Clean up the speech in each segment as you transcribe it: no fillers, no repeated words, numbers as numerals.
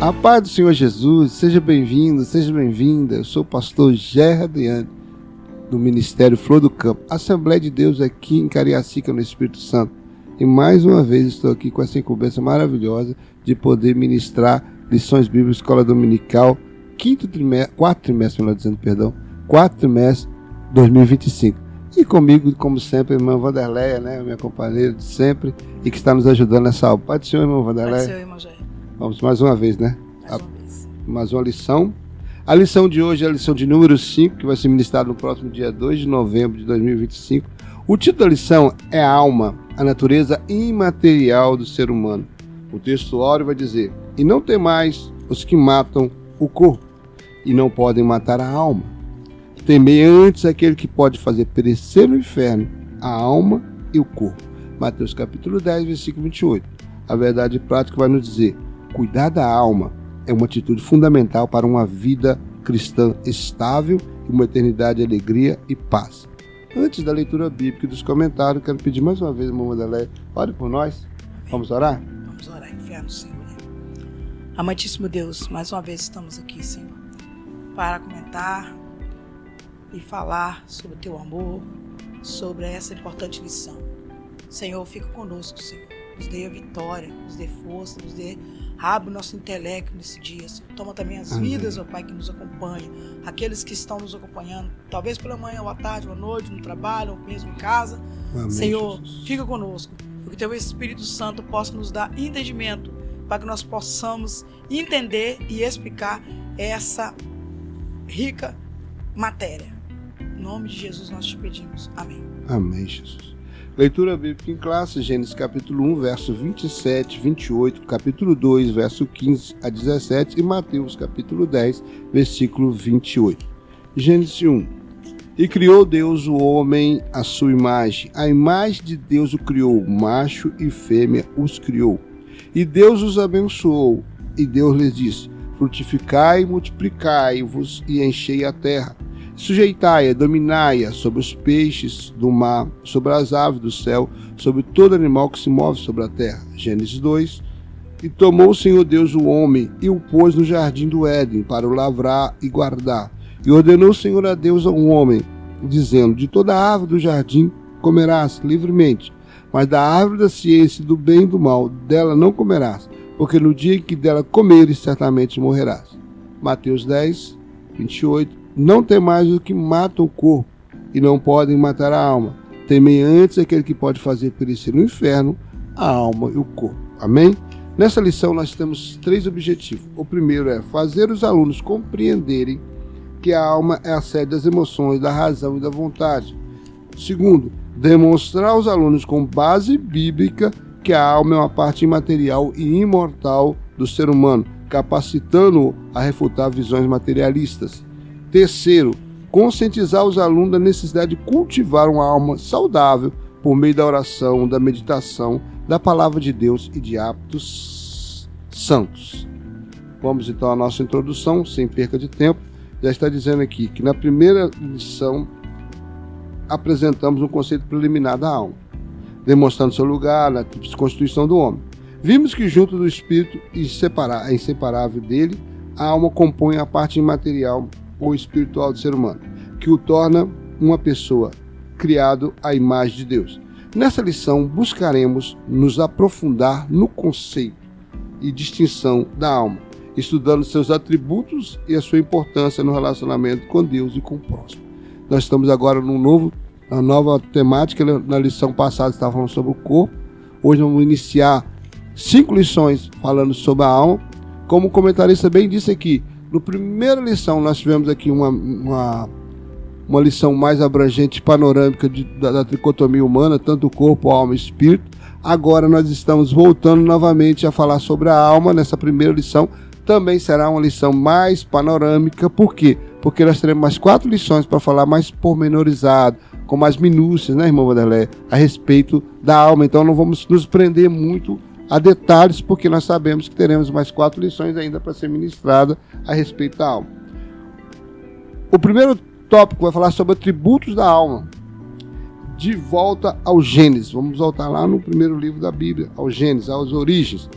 A paz do Senhor Jesus, seja bem-vindo, seja bem-vinda. Eu sou o pastor Gerra Adriano, do Ministério Flor do Campo, Assembleia de Deus aqui em Cariacica, no Espírito Santo. E mais uma vez estou aqui com essa incumbência maravilhosa de poder ministrar lições bíblicas, escola dominical, quarto trimestre 2025. E comigo, como sempre, a irmã Vanderleia, né, minha companheira de sempre, e que está nos ajudando nessa aula. Pai do Senhor, irmã Vanderleia. Pai do Senhor, irmão Jair. Vamos mais uma vez, né? Mais uma lição. A lição de hoje é a lição de número 5, que vai ser ministrada no próximo dia 2 de novembro de 2025. O título da lição é a alma, a natureza imaterial do ser humano. O texto áureo vai dizer: e não temais os que matam o corpo, e não podem matar a alma. Temei antes aquele que pode fazer perecer no inferno a alma e o corpo. Mateus capítulo 10, versículo 28. A verdade prática vai nos dizer: cuidar da alma é uma atitude fundamental para uma vida cristã estável e uma eternidade de alegria e paz. Antes da leitura bíblica e dos comentários, quero pedir mais uma vez, irmã Vanderleia, ore por nós. Vamos orar? Vamos orar, enfiar no Senhor. Amantíssimo Deus, mais uma vez estamos aqui, Senhor, para comentar e falar sobre o teu amor, sobre essa importante lição. Senhor, fica conosco, Senhor. Nos dê a vitória, nos dê força, abre o nosso intelecto nesse dia, Senhor. Toma também as vidas, ó Pai, que nos acompanham, aqueles que estão nos acompanhando, talvez pela manhã, ou à tarde, ou à noite, no trabalho, ou mesmo em casa. Amém, Senhor, Jesus. Fica conosco, porque teu Espírito Santo possa nos dar entendimento, para que nós possamos entender e explicar essa rica matéria. Em nome de Jesus nós te pedimos. Amém. Amém, Jesus. Leitura bíblica em classe, Gênesis capítulo 1, verso 27, 28, capítulo 2, verso 15 a 17 e Mateus capítulo 10, versículo 28. Gênesis 1. E criou Deus o homem à sua imagem. A imagem de Deus o criou, macho e fêmea os criou. E Deus os abençoou. E Deus lhes disse: frutificai e multiplicai-vos e enchei a terra. Sujeitai-a, dominai-a sobre os peixes do mar, sobre as aves do céu, sobre todo animal que se move sobre a terra. Gênesis 2. E tomou o Senhor Deus o homem e o pôs no jardim do Éden para o lavrar e guardar. E ordenou o Senhor a Deus ao homem, dizendo: de toda a árvore do jardim comerás livremente, mas da árvore da ciência do bem e do mal, dela não comerás, porque no dia em que dela comeres, certamente morrerás. Mateus 10, 28. Não temais os que matam o corpo e não podem matar a alma. Temei antes aquele que pode fazer perecer no inferno a alma e o corpo. Amém? Nessa lição nós temos 3 objetivos. O primeiro é fazer os alunos compreenderem que a alma é a sede das emoções, da razão e da vontade. Segundo, demonstrar aos alunos com base bíblica que a alma é uma parte imaterial e imortal do ser humano, capacitando-o a refutar visões materialistas. Terceiro, conscientizar os alunos da necessidade de cultivar uma alma saudável por meio da oração, da meditação, da palavra de Deus e de hábitos santos. Vamos então à nossa introdução, sem perca de tempo. Já está dizendo aqui que na primeira lição apresentamos um conceito preliminar da alma, demonstrando seu lugar na constituição do homem. Vimos que junto do espírito e inseparável dele, a alma compõe a parte imaterial ou espiritual do ser humano, que o torna uma pessoa criado à imagem de Deus. Nessa lição buscaremos nos aprofundar no conceito e distinção da alma, estudando seus atributos e a sua importância no relacionamento com Deus e com o próximo. Nós estamos agora uma nova temática. Na lição passada estava falando sobre o corpo. Hoje vamos iniciar 5 lições falando sobre a alma. Como o comentarista bem disse aqui, na primeira lição nós tivemos aqui uma lição mais abrangente, panorâmica da tricotomia humana, tanto corpo, alma e espírito. Agora nós estamos voltando novamente a falar sobre a alma. Nessa primeira lição também será uma lição mais panorâmica. Por quê? Porque nós teremos mais 4 lições para falar mais pormenorizado, com mais minúcias, né, irmã Vanderleia, a respeito da alma. Então não vamos nos prender muito a detalhes, porque nós sabemos que teremos mais 4 lições ainda para ser ministrada a respeito da alma. O primeiro tópico vai falar sobre atributos da alma. De volta ao Gênesis. Vamos voltar lá no primeiro livro da Bíblia, ao Gênesis, às origens.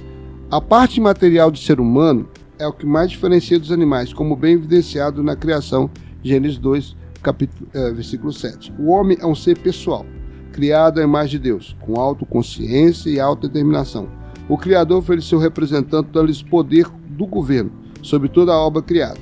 A parte material do ser humano é o que mais diferencia dos animais, como bem evidenciado na criação, Gênesis 2, versículo 7. O homem é um ser pessoal, criado à imagem de Deus, com autoconsciência e autodeterminação. O Criador fez seu representante, dando-lhes poder do governo sobre toda a obra criada.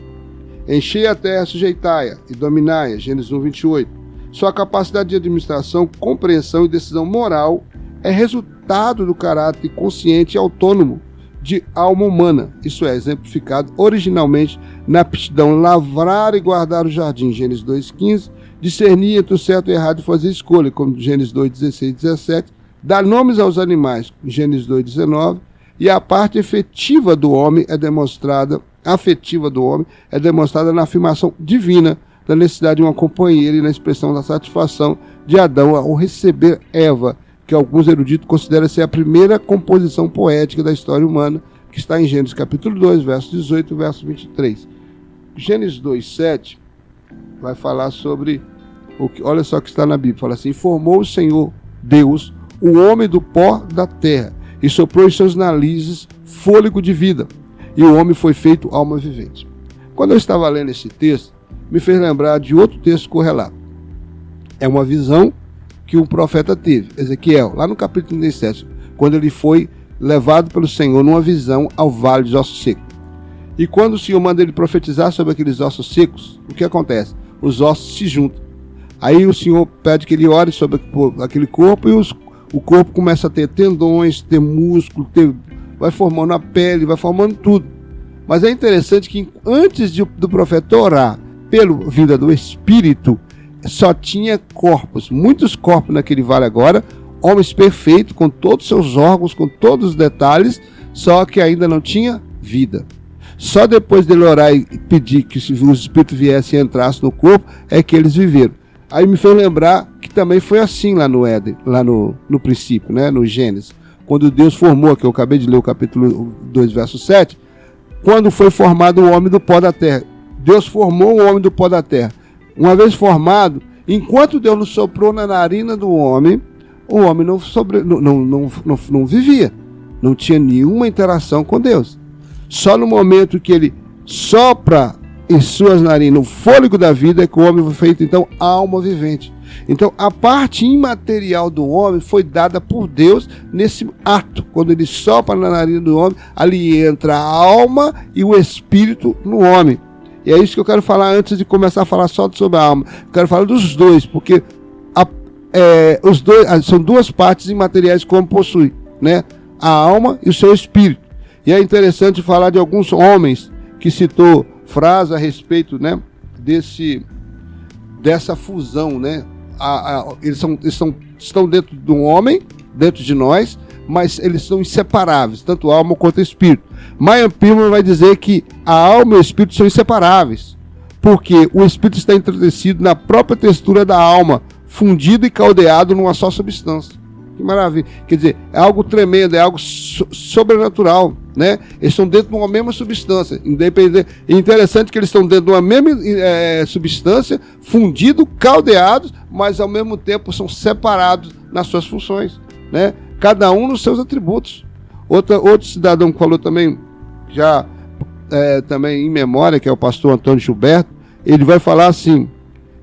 Enchei a terra, sujeitai-a e dominai-a, Gênesis 1, 28. Sua capacidade de administração, compreensão e decisão moral é resultado do caráter consciente e autônomo de alma humana. Isso é exemplificado originalmente na aptidão lavrar e guardar o jardim, Gênesis 2,15, discernir entre o certo e o errado e fazer escolha, como Gênesis 2,16 e 17, dar nomes aos animais, Gênesis 2,19, e a parte afetiva do homem é demonstrada na afirmação divina da necessidade de uma companheira e na expressão da satisfação de Adão ao receber Eva, que alguns eruditos consideram ser a primeira composição poética da história humana, que está em Gênesis capítulo 2, verso 18 e verso 23. Gênesis 2,7 vai falar sobre olha só o que está na Bíblia, fala assim: formou o Senhor Deus o homem do pó da terra e soprou em seus narizes fôlego de vida, e o homem foi feito alma vivente. Quando eu estava lendo esse texto, me fez lembrar de outro texto correlato. É uma visão que um profeta teve, Ezequiel, lá no capítulo 37, quando ele foi levado pelo Senhor numa visão ao vale dos ossos secos. E quando o Senhor manda ele profetizar sobre aqueles ossos secos, o que acontece? Os ossos se juntam. Aí o Senhor pede que ele ore sobre aquele corpo e o corpo começa a ter tendões, ter músculo, vai formando a pele, vai formando tudo. Mas é interessante que antes do profeta orar pela vinda do Espírito, só tinha corpos, muitos corpos naquele vale agora, homens perfeitos, com todos os seus órgãos, com todos os detalhes, só que ainda não tinha vida. Só depois dele orar e pedir que o Espírito viesse e entrasse no corpo, é que eles viveram. Aí me fez lembrar que também foi assim lá no Éden, lá no princípio, né, no Gênesis. Quando Deus formou, que eu acabei de ler o capítulo 2, verso 7, quando foi formado o homem do pó da terra. Deus formou o homem do pó da terra. Uma vez formado, enquanto Deus não soprou na narina do homem, o homem não vivia. Não tinha nenhuma interação com Deus. Só no momento que ele sopra em suas narinas o fôlego da vida é que o homem foi feito, então, alma vivente. Então, a parte imaterial do homem foi dada por Deus nesse ato. Quando ele sopra na narina do homem, ali entra a alma e o espírito no homem. E é isso que eu quero falar antes de começar a falar só sobre a alma. Eu quero falar dos dois, porque os dois são duas partes imateriais que o homem possui, né? A alma e o seu espírito. E é interessante falar de alguns homens que citou frase a respeito, né, dessa fusão, né? Eles estão dentro do homem, dentro de nós, mas eles são inseparáveis, tanto alma quanto espírito. Meyer Pirman vai dizer que a alma e o espírito são inseparáveis, porque o espírito está entretecido na própria textura da alma, fundido e caldeado numa só substância. Que maravilha! Quer dizer, é algo tremendo, é algo sobrenatural, né? Eles estão dentro de uma mesma substância, independente. É interessante que eles estão dentro de uma mesma substância, fundidos, caldeados, mas ao mesmo tempo são separados nas suas funções, né? Cada um nos seus atributos. Outro cidadão que falou também, já também em memória, que é o pastor Antônio Gilberto, ele vai falar assim,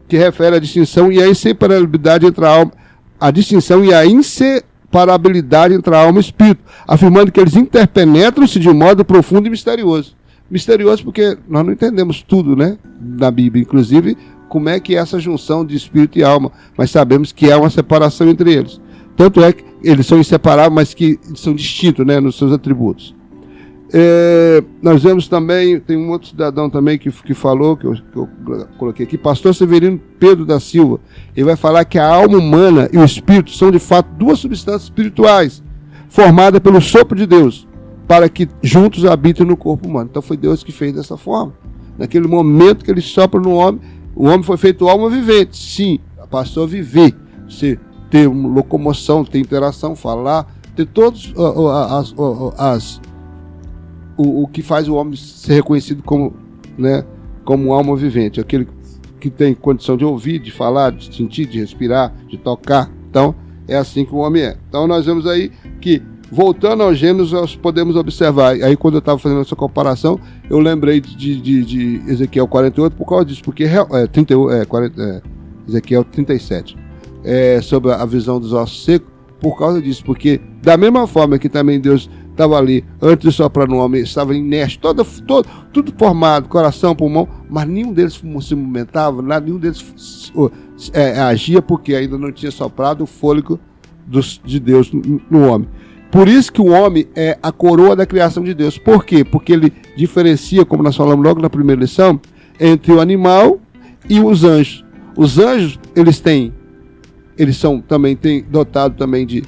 que refere à distinção e à inseparabilidade entre a alma, a distinção e a inseparabilidade entre a alma e o espírito, afirmando que eles interpenetram-se de modo profundo e misterioso. Misterioso porque nós não entendemos tudo, né, na Bíblia, inclusive como é que é essa junção de espírito e alma, mas sabemos que há uma separação entre eles. Tanto é que eles são inseparáveis, mas que são distintos, né, nos seus atributos. Nós vemos também, tem um outro cidadão também que falou, que eu coloquei aqui, pastor Severino Pedro da Silva. Ele vai falar que a alma humana e o espírito são de fato duas substâncias espirituais, formadas pelo sopro de Deus, para que juntos habitem no corpo humano. Então foi Deus que fez dessa forma. Naquele momento que ele sopra no homem, o homem foi feito alma vivente. Sim, passou a viver, você ter locomoção, ter interação, falar, ter todos o que faz o homem ser reconhecido como, né, como alma vivente, aquele que tem condição de ouvir, de falar, de sentir, de respirar, de tocar. Então, é assim que o homem é. Então, nós vemos aí que voltando ao Gênesis, nós podemos observar. Aí, quando eu estava fazendo essa comparação, eu lembrei de Ezequiel 48 por causa disso, porque Ezequiel 37, sobre a visão dos ossos secos, por causa disso, porque da mesma forma que também Deus estava ali, antes de soprar no homem, estava inerte, tudo formado, coração, pulmão, mas nenhum deles se movimentava, nenhum deles agia, porque ainda não tinha soprado o fôlego de Deus no homem. Por isso que o homem é a coroa da criação de Deus. Por quê? Porque ele diferencia, como nós falamos logo na primeira lição, entre o animal e os anjos. Os anjos, eles são também dotados também de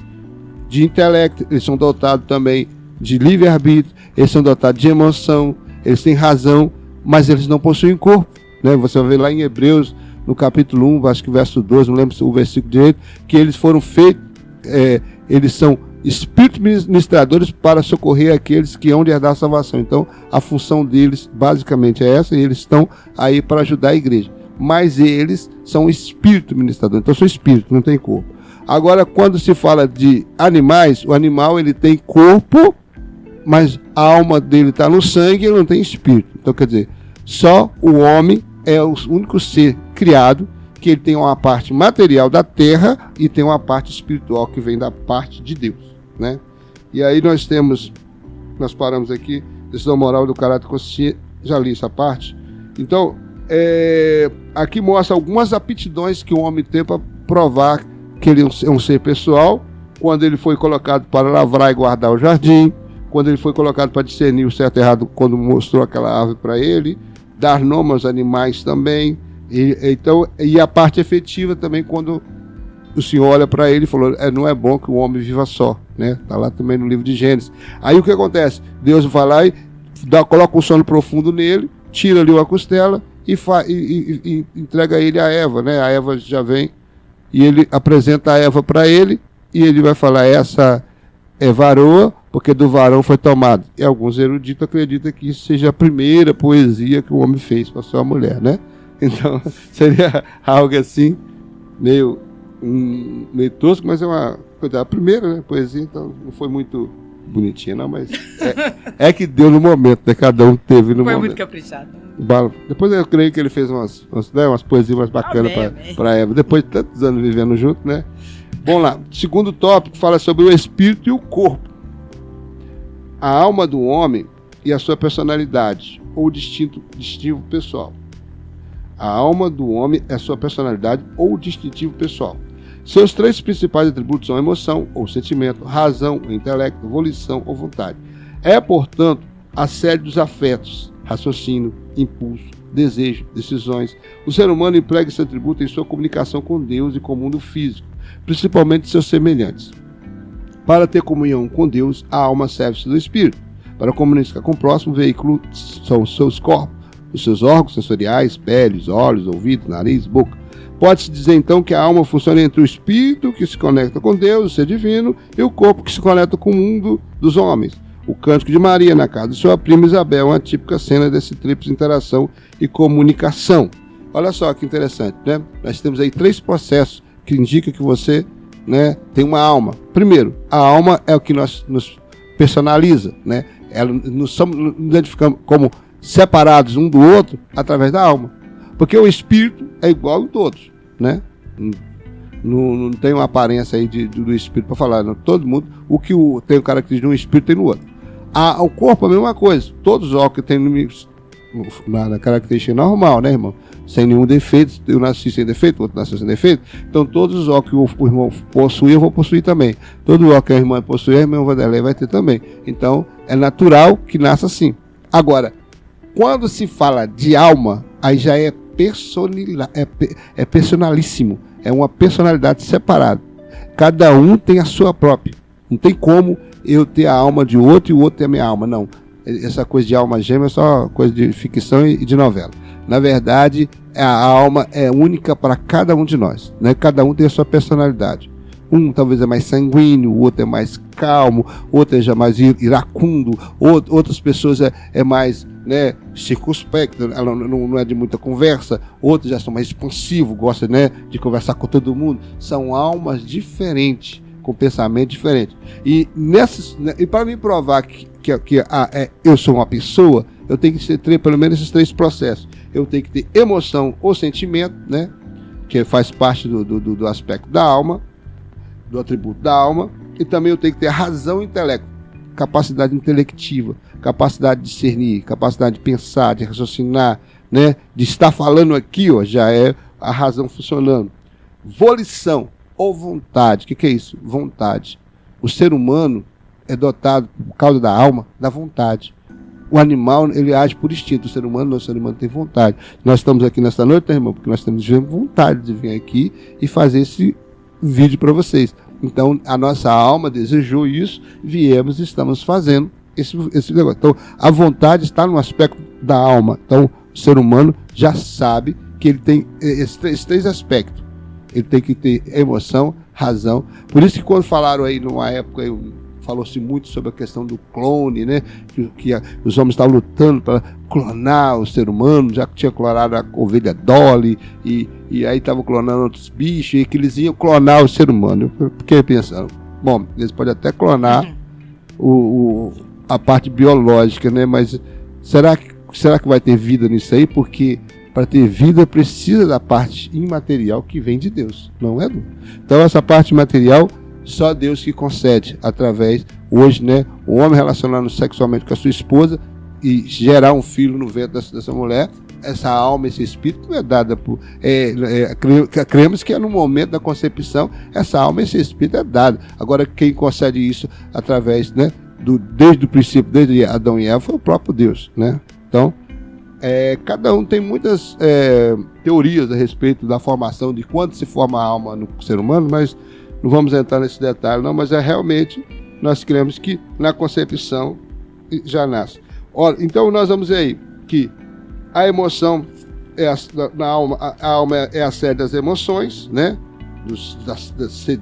intelecto, eles são dotados também de livre-arbítrio, eles são dotados de emoção, eles têm razão, mas eles não possuem corpo, né? Você vai ver lá em Hebreus, no capítulo 1, acho que verso 12, não lembro o versículo direito, que eles foram feitos, eles são espíritos ministradores para socorrer aqueles que hão de herdar a salvação. Então, a função deles basicamente é essa, e eles estão aí para ajudar a igreja. Mas eles são espírito ministrador, então são espírito, não tem corpo. Agora, quando se fala de animais, o animal ele tem corpo, mas a alma dele está no sangue e ele não tem espírito. Então, quer dizer, só o homem é o único ser criado que ele tem uma parte material da terra e tem uma parte espiritual que vem da parte de Deus, né? E aí nós paramos aqui, decisão moral do caráter consciente, já li essa parte. Então, aqui mostra algumas aptidões que o homem tem para provar que ele é um ser pessoal, quando ele foi colocado para lavrar e guardar o jardim, quando ele foi colocado para discernir o certo e errado, quando mostrou aquela árvore para ele, dar nome aos animais também, e a parte efetiva também, quando o Senhor olha para ele e falou, não é bom que o homem viva só, né? Está lá também no livro de Gênesis. Aí o que acontece? Deus vai lá e coloca um sono profundo nele, tira ali uma costela e entrega ele a Eva, né? A Eva já vem e ele apresenta a Eva para ele e ele vai falar, essa é varoa, porque do varão foi tomado. E alguns eruditos acreditam que isso seja a primeira poesia que o homem fez para sua mulher, né? Então, seria algo assim, meio tosco, mas é uma coisa, a primeira, né, poesia, então não foi muito bonitinha, não, mas é que deu no momento, né? Cada um teve no momento. Foi muito caprichado. Depois eu creio que ele fez umas poesias mais bacanas para Eva, depois de tantos anos vivendo junto, né? Vamos lá, segundo tópico fala sobre o espírito e o corpo. A alma do homem e a sua personalidade, ou distintivo pessoal. A alma do homem é a sua personalidade ou distintivo pessoal. Seus três principais atributos são emoção ou sentimento, razão ou intelecto, volição ou vontade. É, portanto, a série dos afetos, raciocínio, impulso, desejo, decisões. O ser humano emprega esse atributo em sua comunicação com Deus e com o mundo físico, principalmente seus semelhantes. Para ter comunhão com Deus, a alma serve-se do espírito. Para comunicar com o próximo, o veículo são os seus corpos, os seus órgãos sensoriais, peles, olhos, ouvidos, nariz, boca. Pode-se dizer então que a alma funciona entre o espírito que se conecta com Deus, o ser divino, e o corpo que se conecta com o mundo dos homens. O cântico de Maria na casa de sua prima Isabel é uma típica cena desse tríplice interação e comunicação. Olha só que interessante, né? Nós temos aí 3 processos que indicam que você, né, tem uma alma. Primeiro, a alma é o que nos personaliza, né? Nos identificamos como separados um do outro através da alma. Porque o espírito é igual em todos, né? Não tem uma aparência aí do espírito para falar, não. Todo mundo, o que tem o característica de um espírito tem no outro. O corpo é a mesma coisa. Todos os órgãos que tem na característica normal, né, irmão? Sem nenhum defeito. Eu nasci sem defeito, o outro nasceu sem defeito. Então todos os órgãos que o irmão possui, eu vou possuir também. Todo órgão que a irmã possuir, a irmã Vanderlei vai ter também. Então é natural que nasça assim. Agora, quando se fala de alma, aí já é personalíssimo. É uma personalidade separada. Cada um tem a sua própria. Não tem como eu ter a alma de outro e o outro ter a minha alma. Não. Essa coisa de alma gêmea é só coisa de ficção e de novela. Na verdade, a alma é única para cada um de nós, né? Cada um tem a sua personalidade. Um talvez é mais sanguíneo, o outro é mais calmo, outro é já mais iracundo, outras pessoas é mais, né, circunspecto, ela não é de muita conversa, outros já são mais expansivos, gostam, né, de conversar com todo mundo. São almas diferentes, com pensamento diferente. E para me provar que eu sou uma pessoa, eu tenho que ter pelo menos esses 3 processos. Eu tenho que ter emoção ou sentimento, né? Que faz parte do aspecto da alma, do atributo da alma. E também eu tenho que ter razão e intelecto, capacidade intelectiva, capacidade de discernir, capacidade de pensar, de raciocinar, né? De estar falando aqui, ó, já é a razão funcionando. Volição ou vontade. O que é isso? Vontade. O ser humano é dotado, por causa da alma, da vontade. O animal, ele age por instinto. O ser humano tem vontade. Nós estamos aqui nesta noite, né, irmão? Porque nós temos vontade de vir aqui e fazer esse vídeo para vocês. Então, a nossa alma desejou isso, viemos e estamos fazendo esse negócio. Então, a vontade está no aspecto da alma. Então, o ser humano já sabe que ele tem esses 3 aspectos. Ele tem que ter emoção, razão. Por isso que quando falaram aí numa época, falou-se muito sobre a questão do clone, né? Que os homens estavam lutando para clonar o ser humano, já que tinha clonado a ovelha Dolly, e aí estavam clonando outros bichos, e que eles iam clonar o ser humano. Eu fiquei pensando, bom, eles podem até clonar a parte biológica, né? Mas será que vai ter vida nisso aí? Porque para ter vida precisa da parte imaterial que vem de Deus, não é? Então essa parte material só Deus que concede através, hoje, né, o homem relacionando sexualmente com a sua esposa e gerar um filho no ventre dessa mulher, essa alma, esse espírito é dada por... cremos que é no momento da concepção, essa alma, esse espírito é dado. Agora, quem concede isso através, né, desde o princípio, desde Adão e Eva, foi o próprio Deus, né? Então, cada um tem muitas teorias a respeito da formação, de quando se forma a alma no ser humano, mas não vamos entrar nesse detalhe, não, mas realmente, nós cremos que na concepção já nasce. Olha, então nós vamos ver aí que a emoção na alma, a alma é a sede das emoções, né?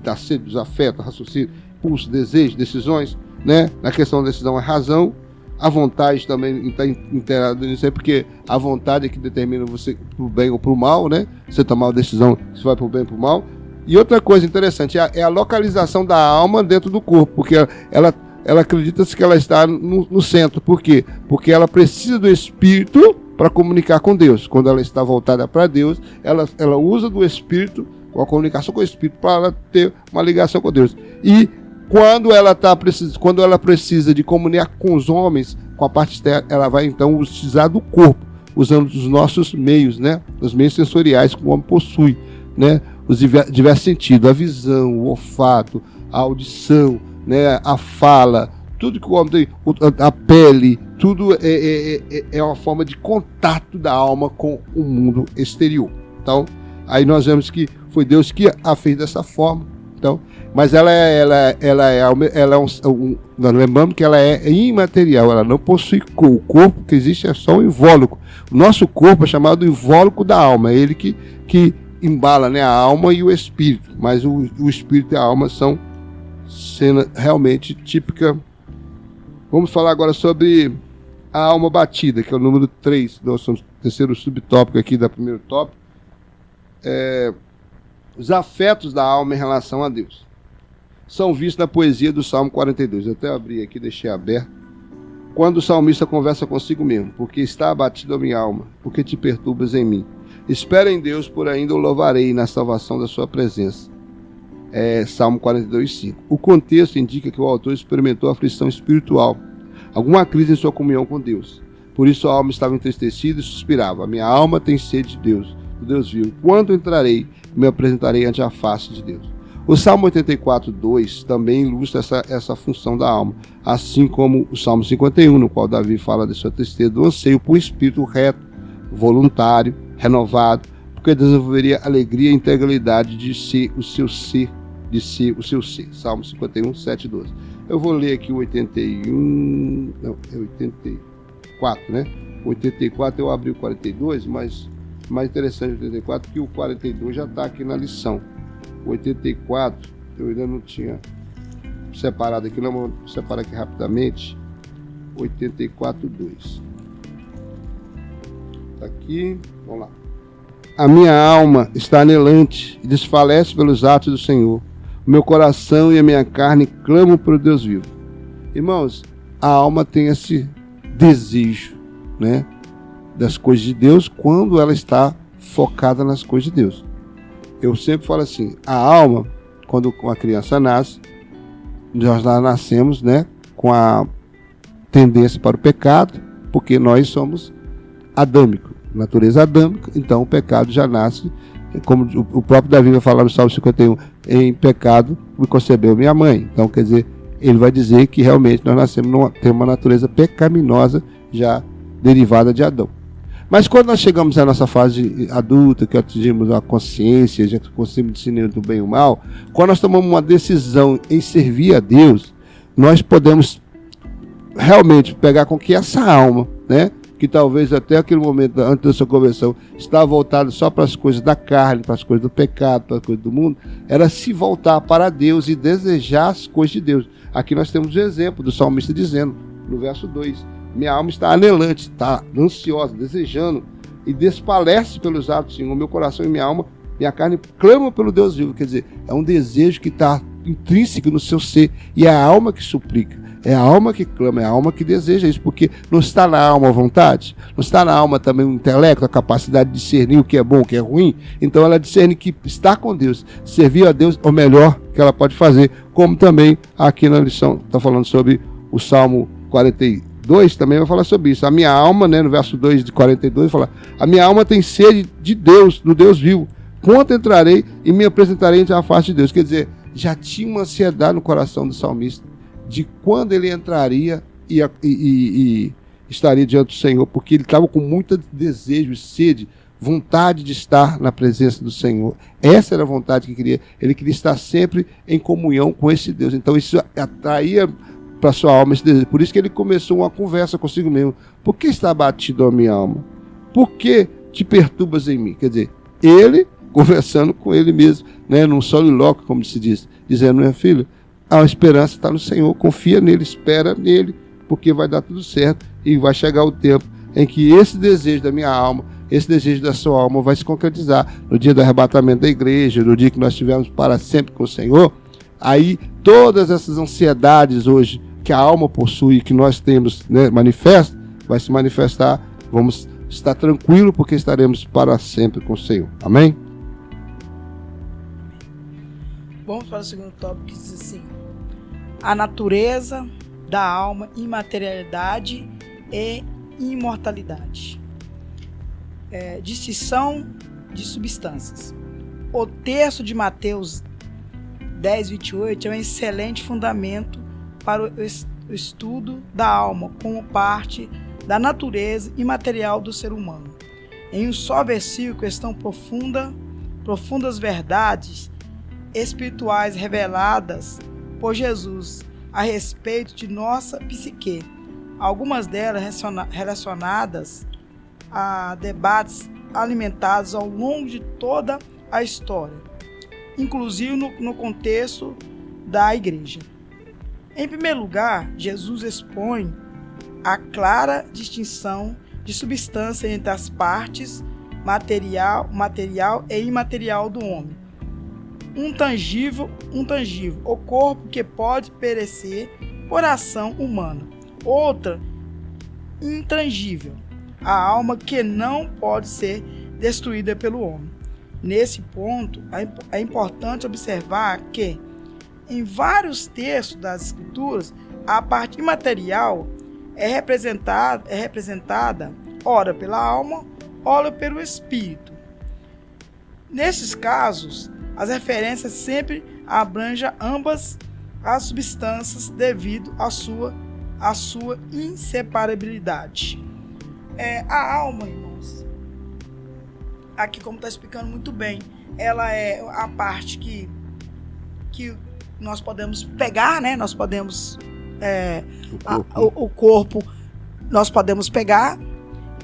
Da sede, dos afetos, raciocínio, impulso, desejo, decisões, né? Na questão da decisão é razão. A vontade também está inteirada nisso aí, porque a vontade é que determina você para o bem ou para o mal, né? Você tomar uma decisão se vai para o bem ou para o mal. E outra coisa interessante é a localização da alma dentro do corpo, porque ela acredita-se que ela está no centro. Por quê? Porque ela precisa do espírito para comunicar com Deus. Quando ela está voltada para Deus, ela usa do espírito, com a comunicação com o espírito, para ela ter uma ligação com Deus. E quando ela precisa de comunicar com os homens, com a parte externa, ela vai então utilizar do corpo, usando os nossos meios, né? Os meios sensoriais que o homem possui, né? Os diversos sentidos, a visão, o olfato, a audição, né? A fala, tudo que o homem tem, a pele, tudo é uma forma de contato da alma com o mundo exterior. Então, aí nós vemos que foi Deus que a fez dessa forma. Então, mas nós lembramos que ela é imaterial, ela não possui o corpo que existe, é só um invólucro. O nosso corpo é chamado invólucro da alma, é ele que embala, né, a alma e o espírito, mas o espírito e a alma são cena realmente típica. Vamos falar agora sobre a alma batida, que é o número 3, nosso terceiro subtópico aqui da primeiro tópico. Os afetos da alma em relação a Deus são vistos na poesia do Salmo 42. Eu até abri aqui, deixei aberto. Quando o salmista conversa consigo mesmo, porque está abatida a minha alma, porque te perturbas em mim. Espera em Deus, por ainda o louvarei na salvação da sua presença. Salmo 42:5. O contexto indica que o autor experimentou aflição espiritual, alguma crise em sua comunhão com Deus. Por isso a alma estava entristecida e suspirava. A minha alma tem sede de Deus, do Deus vivo. Quando entrarei, me apresentarei ante a face de Deus. O Salmo 84:2 também ilustra essa função da alma, assim como o Salmo 51, no qual Davi fala de sua tristeza, do anseio por um espírito reto, voluntário, renovado, porque desenvolveria alegria e integralidade de ser o seu ser, de ser o seu ser. Salmo 51, 7 e 12. Eu vou ler aqui o 84, né? O 84 eu abri o 42, mas mais interessante o 84 que o 42 já está aqui na lição. O 84 eu ainda não tinha separado aqui, não, vou separar aqui rapidamente. 84:2. Está aqui, vamos lá. A minha alma está anelante e desfalece pelos atos do Senhor. meu coração e a minha carne clamam para o Deus vivo. Irmãos, a alma tem esse desejo, né, das coisas de Deus quando ela está focada nas coisas de Deus. Eu sempre falo assim, a alma, quando uma criança nasce, nós lá nascemos, né, com a tendência para o pecado, porque nós somos adâmicos, natureza adâmica, então o pecado já nasce, como o próprio Davi vai falar no Salmo 51, em pecado me concebeu minha mãe. Então, quer dizer, ele vai dizer que realmente nós nascemos temos uma natureza pecaminosa já derivada de Adão. Mas quando nós chegamos à nossa fase adulta, que atingimos a consciência, já conseguimos discernir do bem e o mal, quando nós tomamos uma decisão em servir a Deus, nós podemos realmente pegar com que essa alma, né, que talvez até aquele momento, antes da sua conversão, estava voltada só para as coisas da carne, para as coisas do pecado, para as coisas do mundo, era se voltar para Deus e desejar as coisas de Deus. Aqui nós temos o exemplo do salmista dizendo, no verso 2, minha alma está anelante, está ansiosa, desejando, e desfalece pelos atos do Senhor. Meu coração e minha alma, minha carne clamam pelo Deus vivo. Quer dizer, é um desejo que está intrínseco no seu ser, e é a alma que suplica, é a alma que clama, é a alma que deseja isso, porque não está na alma a vontade, não está na alma também o intelecto, a capacidade de discernir o que é bom, o que é ruim. Então ela discerne que está com Deus, servir a Deus é o melhor que ela pode fazer, como também aqui na lição está falando sobre o Salmo 42, também vai falar sobre isso. A minha alma, né, no verso 2 de 42, fala, a minha alma tem sede de Deus, do Deus vivo. Quando entrarei e me apresentarei à face de Deus. Quer dizer, já tinha uma ansiedade no coração do salmista de quando ele entraria e estaria diante do Senhor, porque ele estava com muito desejo e sede, vontade de estar na presença do Senhor. Essa era a vontade que queria. Ele queria estar sempre em comunhão com esse Deus. Então isso atraía para sua alma esse desejo. Por isso que ele começou uma conversa consigo mesmo. Por que está abatido a minha alma? Por que te perturbas em mim? Quer dizer, ele conversando com ele mesmo, né, num solilóquio, como se diz, dizendo, minha filha, a esperança está no Senhor, confia nele, espera nele, porque vai dar tudo certo e vai chegar o tempo em que esse desejo da minha alma, esse desejo da sua alma vai se concretizar no dia do arrebatamento da igreja, no dia que nós estivermos para sempre com o Senhor. Aí todas essas ansiedades hoje que a alma possui, que nós temos, né, vai se manifestar, vamos estar tranquilos porque estaremos para sempre com o Senhor. Amém? Vamos para o segundo tópico, que diz assim, a natureza da alma, imaterialidade e imortalidade. Distinção de substâncias. O texto de Mateus 10, 28 é um excelente fundamento para o estudo da alma como parte da natureza imaterial do ser humano. Em um só versículo estão profundas verdades espirituais reveladas por Jesus a respeito de nossa psique, algumas delas relacionadas a debates alimentados ao longo de toda a história, inclusive no contexto da igreja. Em primeiro lugar, Jesus expõe a clara distinção de substância entre as partes material e imaterial do homem. Um tangível, o corpo que pode perecer por ação humana. Outra, intangível, a alma que não pode ser destruída pelo homem. Nesse ponto, é importante observar que, em vários textos das Escrituras, a parte imaterial é representada ora pela alma, ora pelo espírito. Nesses casos, as referências sempre abrangem ambas as substâncias devido à sua inseparabilidade. A alma, irmãos, aqui como está explicando muito bem, ela é a parte que nós podemos pegar, né? Nós podemos o corpo nós podemos pegar,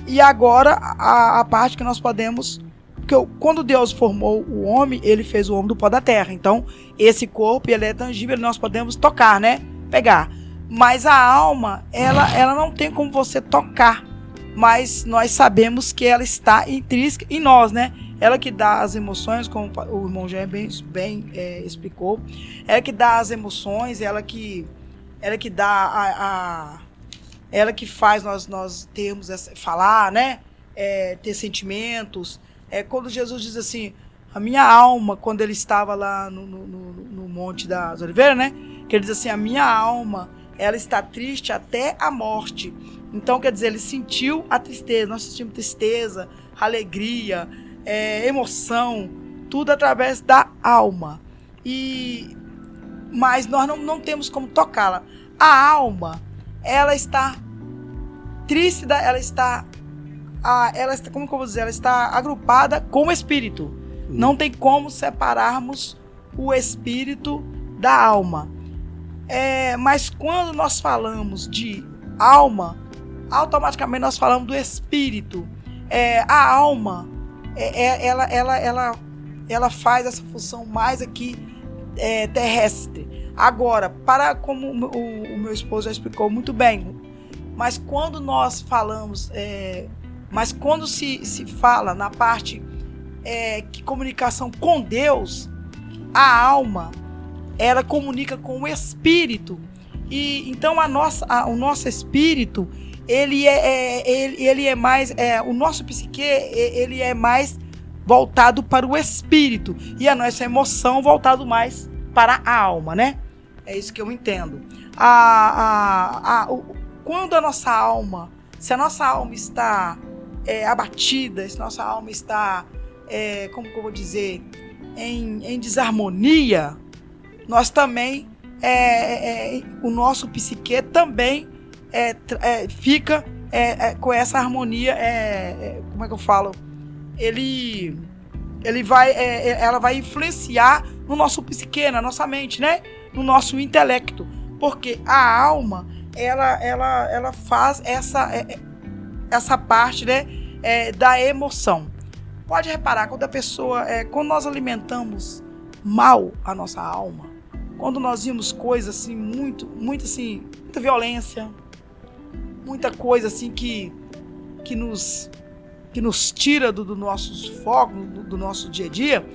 e agora a parte que nós podemos, porque quando Deus formou o homem, ele fez o homem do pó da terra. Então esse corpo, ele é tangível, nós podemos tocar, né? Pegar. Mas a alma, ela não tem como você tocar, mas nós sabemos que ela está intrínseca em nós, né? ela que dá as emoções, como o irmão já bem explicou, ela que dá as emoções, ela que dá ela que faz nós termos falar, né? Ter sentimentos. Quando Jesus diz assim, a minha alma, quando ele estava lá no Monte das Oliveiras, né? Que ele diz assim, a minha alma, ela está triste até a morte. Então, quer dizer, ele sentiu a tristeza, nós sentimos tristeza, alegria, emoção, tudo através da alma. Mas nós não temos como tocá-la. A alma, ela está triste, ela está, como que eu vou dizer, ela está agrupada com o espírito. Não tem como separarmos o espírito da alma. Mas quando nós falamos de alma, automaticamente nós falamos do espírito. A alma, ela faz essa função mais aqui terrestre. Agora, como o meu esposo já explicou muito bem, mas quando nós falamos, mas quando se fala na parte que comunicação com Deus, a alma, ela comunica com o espírito. E então o nosso espírito, ele é mais, o nosso psique, ele é mais voltado para o espírito, e a nossa emoção voltado mais para a alma, né? É isso que eu entendo. Quando a nossa alma, se a nossa alma está abatida, se a nossa alma está, como que eu vou dizer, em desarmonia, nós também, o nosso psique também fica com essa harmonia, como é que eu falo? Ela vai influenciar no nosso psique, na nossa mente, né? No nosso intelecto, porque a alma, ela faz essa parte, né? Da emoção. Pode reparar, quando nós alimentamos mal a nossa alma, quando nós vimos coisas assim, muita violência, muita coisa assim que nos tira do nossos focos, do nosso dia a dia,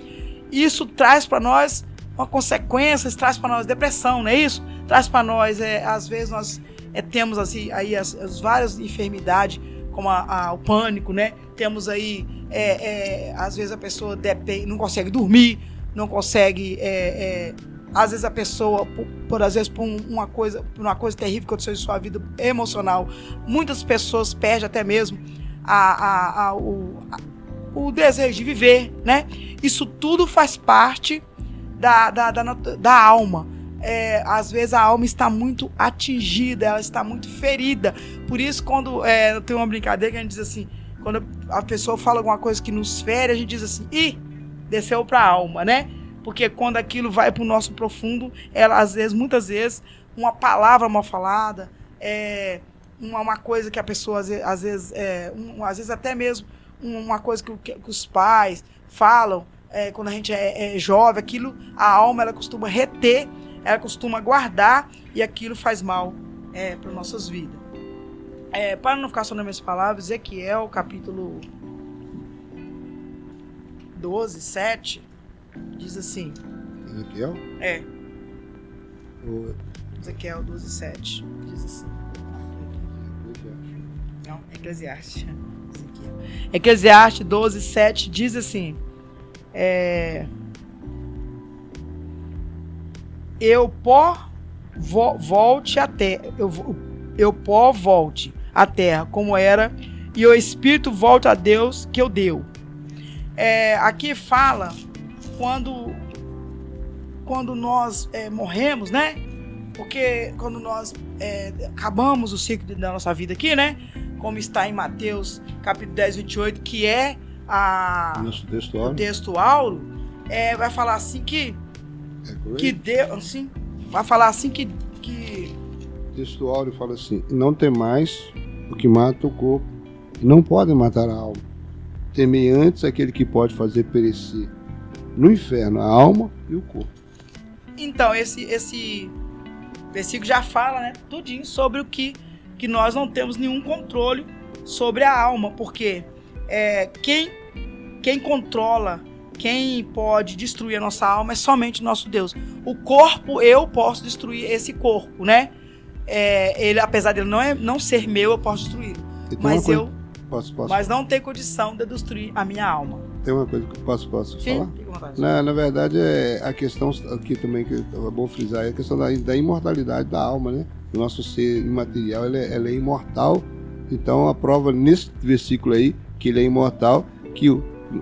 isso traz para nós uma consequência, traz para nós depressão, não é isso? Traz para nós, às vezes nós temos assim, aí as várias enfermidades, como o pânico, né? Temos aí, às vezes a pessoa não consegue dormir, não consegue, às vezes a pessoa, por uma coisa terrível que aconteceu em sua vida emocional, muitas pessoas perdem até mesmo o desejo de viver, né? Isso tudo faz parte da alma. Às vezes a alma está muito atingida, ela está muito ferida. Por isso, quando tem uma brincadeira que a gente diz assim, quando a pessoa fala alguma coisa que nos fere, a gente diz assim, desceu para a alma, né? Porque quando aquilo vai para o nosso profundo, muitas vezes, uma palavra mal falada, uma coisa que a pessoa, às vezes até mesmo uma coisa que os pais falam, quando a gente é jovem, aquilo, a alma, ela costuma reter, ela costuma guardar, e aquilo faz mal para nossas vidas. Para não ficar só nas minhas palavras, Ezequiel, capítulo 12, 7, diz assim. Ezequiel? Ezequiel 12, 7, diz assim. Não, Eclesiastes. Eclesiastes 12, 7 diz assim: eu pó volte à terra, eu pó volte à terra como era, e o espírito volte a Deus que eu deu. Aqui fala quando nós morremos, né? Porque quando nós acabamos o ciclo da nossa vida aqui, né? Como está em Mateus, capítulo 10, 28, que é nosso o texto áureo, vai falar assim que Deus, assim, vai falar assim que o texto áureo fala assim: não temais o que mata o corpo, e não podem matar a alma. Temei antes aquele que pode fazer perecer no inferno a alma e o corpo. Então, esse versículo já fala, né, tudinho sobre o que nós não temos nenhum controle sobre a alma, porque quem quem controla, quem pode destruir a nossa alma é somente o nosso Deus. O corpo, eu posso destruir esse corpo, né? Ele, apesar dele não ser meu, eu posso destruí-lo. Mas eu posso. Mas não tem condição de destruir a minha alma. Tem uma coisa que eu posso Sim, falar? Na verdade, a questão aqui também, que é bom frisar, é a questão da imortalidade da alma, né? O nosso ser imaterial, ela é imortal. Então, a prova nesse versículo aí, que ele é imortal, que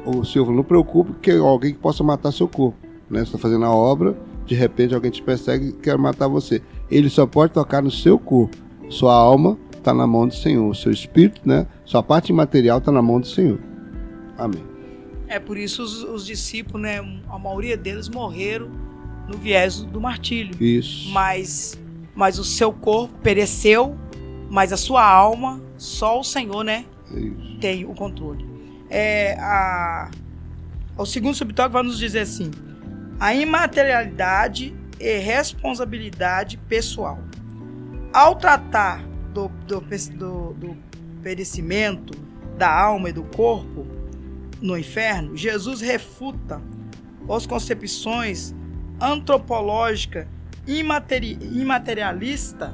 o Senhor não preocupe que alguém possa matar seu corpo, né? Você está fazendo a obra, de repente alguém te persegue e quer matar você. Ele só pode tocar no seu corpo. Sua alma está na mão do Senhor. O seu espírito, né? Sua parte imaterial está na mão do Senhor. Amém. Por isso os discípulos, né? A maioria deles morreram no viés do martírio. Isso. Mas o seu corpo pereceu, mas a sua alma, só o Senhor, né? Isso. Tem o controle. O segundo subtópico vai nos dizer assim: a imaterialidade e responsabilidade pessoal. Ao tratar do perecimento da alma e do corpo no inferno, Jesus refuta as concepções antropológicas imaterialista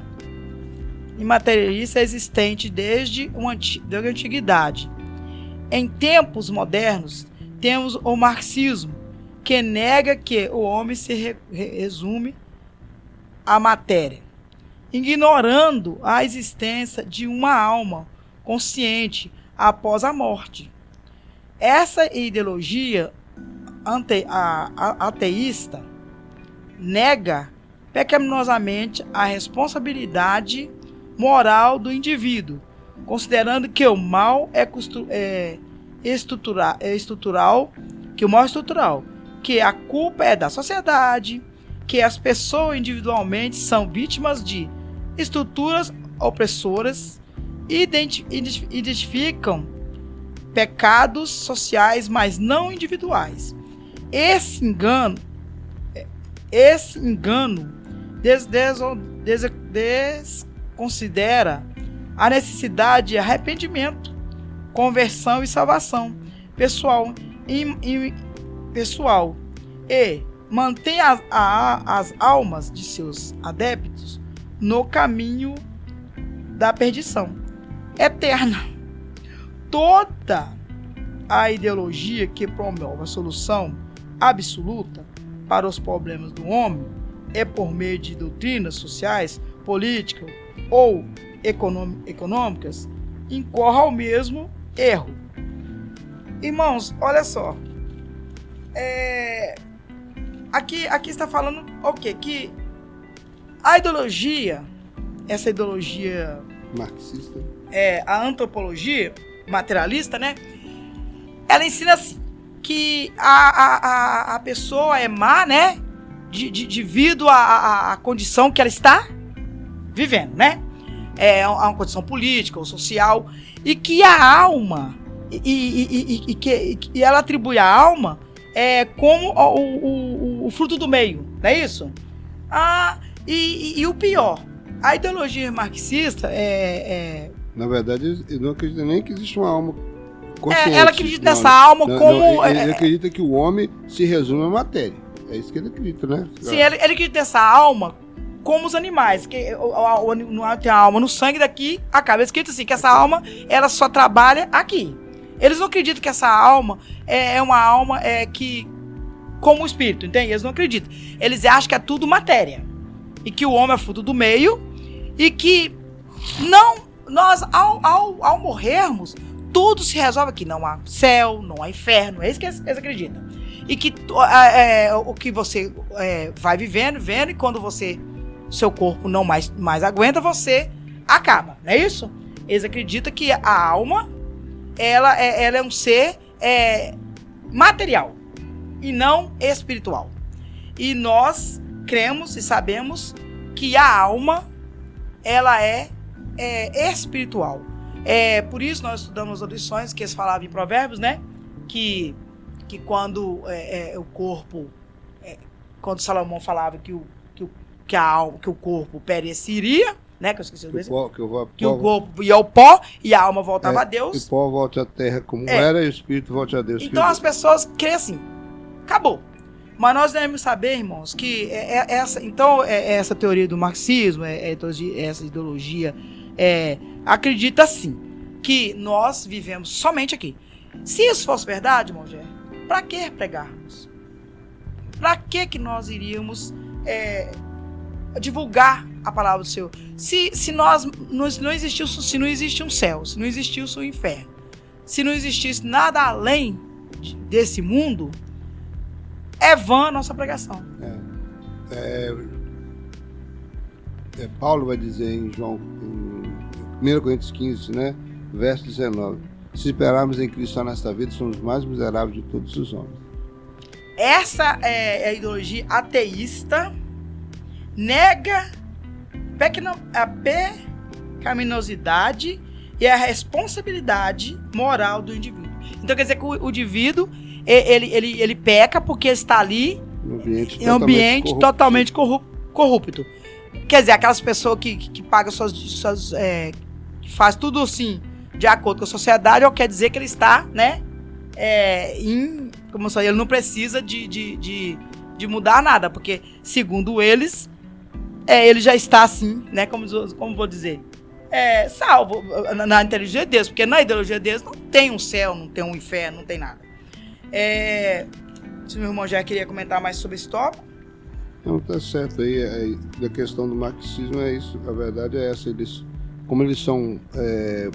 existente desde a antiguidade. Em tempos modernos, temos o marxismo, que nega que o homem se resume à matéria, ignorando a existência de uma alma consciente após a morte. Essa ideologia ateísta nega pecaminosamente a responsabilidade moral do indivíduo, considerando que o mal é estrutural, que a culpa é da sociedade, que as pessoas individualmente são vítimas de estruturas opressoras e identificam pecados sociais, mas não individuais. Esse engano desconsidera a necessidade de arrependimento, conversão e salvação pessoal e mantém as almas de seus adeptos no caminho da perdição eterna. Toda a ideologia que promove a solução absoluta para os problemas do homem é por meio de doutrinas sociais, políticas ou econômicas, incorre ao mesmo erro. Irmãos, olha só. Aqui está falando o quê? Que a ideologia, essa ideologia marxista, a antropologia materialista, né? Ela ensina assim, que a pessoa é má, né? Devido à condição que ela está vivendo, né? É uma condição política ou social, e que a alma e ela atribui a alma como o fruto do meio, não é isso? E o pior, a ideologia marxista na verdade, eu não acredito nem que existe uma alma consciente. Ela acredita nessa alma como... Ele acredita que o homem se resume à matéria. É isso que ele acredita, né? Sim, ele acredita nessa alma como os animais, que não tem a alma no sangue, daqui acaba. É escrito assim, que essa alma, ela só trabalha aqui. Eles não acreditam que essa alma é uma alma que, como o espírito, entende? Eles não acreditam. Eles acham que é tudo matéria. E que o homem é fruto do meio. E que nós, ao morrermos, tudo se resolve aqui. Não há céu, não há inferno. É isso que eles acreditam. E que o que você vai vivendo, e quando seu corpo não mais aguenta, você acaba. Não é isso? Eles acreditam que a alma, ela é um ser material e não espiritual. E nós cremos e sabemos que a alma, ela é espiritual. Por isso nós estudamos as lições que eles falavam em Provérbios, né? Que quando o corpo, quando Salomão falava que o corpo pereceria, né? Que eu esqueci o versículo. Que o corpo ia ao pó e a alma voltava a Deus. O pó volta à terra como era e o espírito volta a Deus. Então as pessoas creem assim, acabou. Mas nós devemos saber, irmãos, que essa teoria do marxismo, essa ideologia, acredita sim que nós vivemos somente aqui. Se isso fosse verdade, irmão Gé, para que pregarmos? Para que nós iríamos divulgar a palavra do Senhor? Se não existisse um céu, se não existisse um inferno, se não existisse nada além desse mundo, é vã a nossa pregação. Paulo vai dizer em 1 Coríntios 15, né, verso 19: se esperarmos em Cristo só nesta vida, somos os mais miseráveis de todos os homens. Essa é a ideologia ateísta, nega a pecaminosidade e a responsabilidade moral do indivíduo. Então quer dizer que o indivíduo ele peca porque está ali em um ambiente totalmente corrupto. Quer dizer, aquelas pessoas que pagam que faz tudo assim de acordo com a sociedade, ou quer dizer que ele está, né, como eu falei, ele não precisa de mudar nada, porque segundo eles, ele já está assim, né, como vou dizer, salvo na inteligência de Deus, porque na ideologia de Deus não tem um céu, não tem um inferno, não tem nada. Se o meu irmão já queria comentar mais sobre esse tópico. Não, tá certo aí, a questão do marxismo é isso, a verdade é essa, como eles são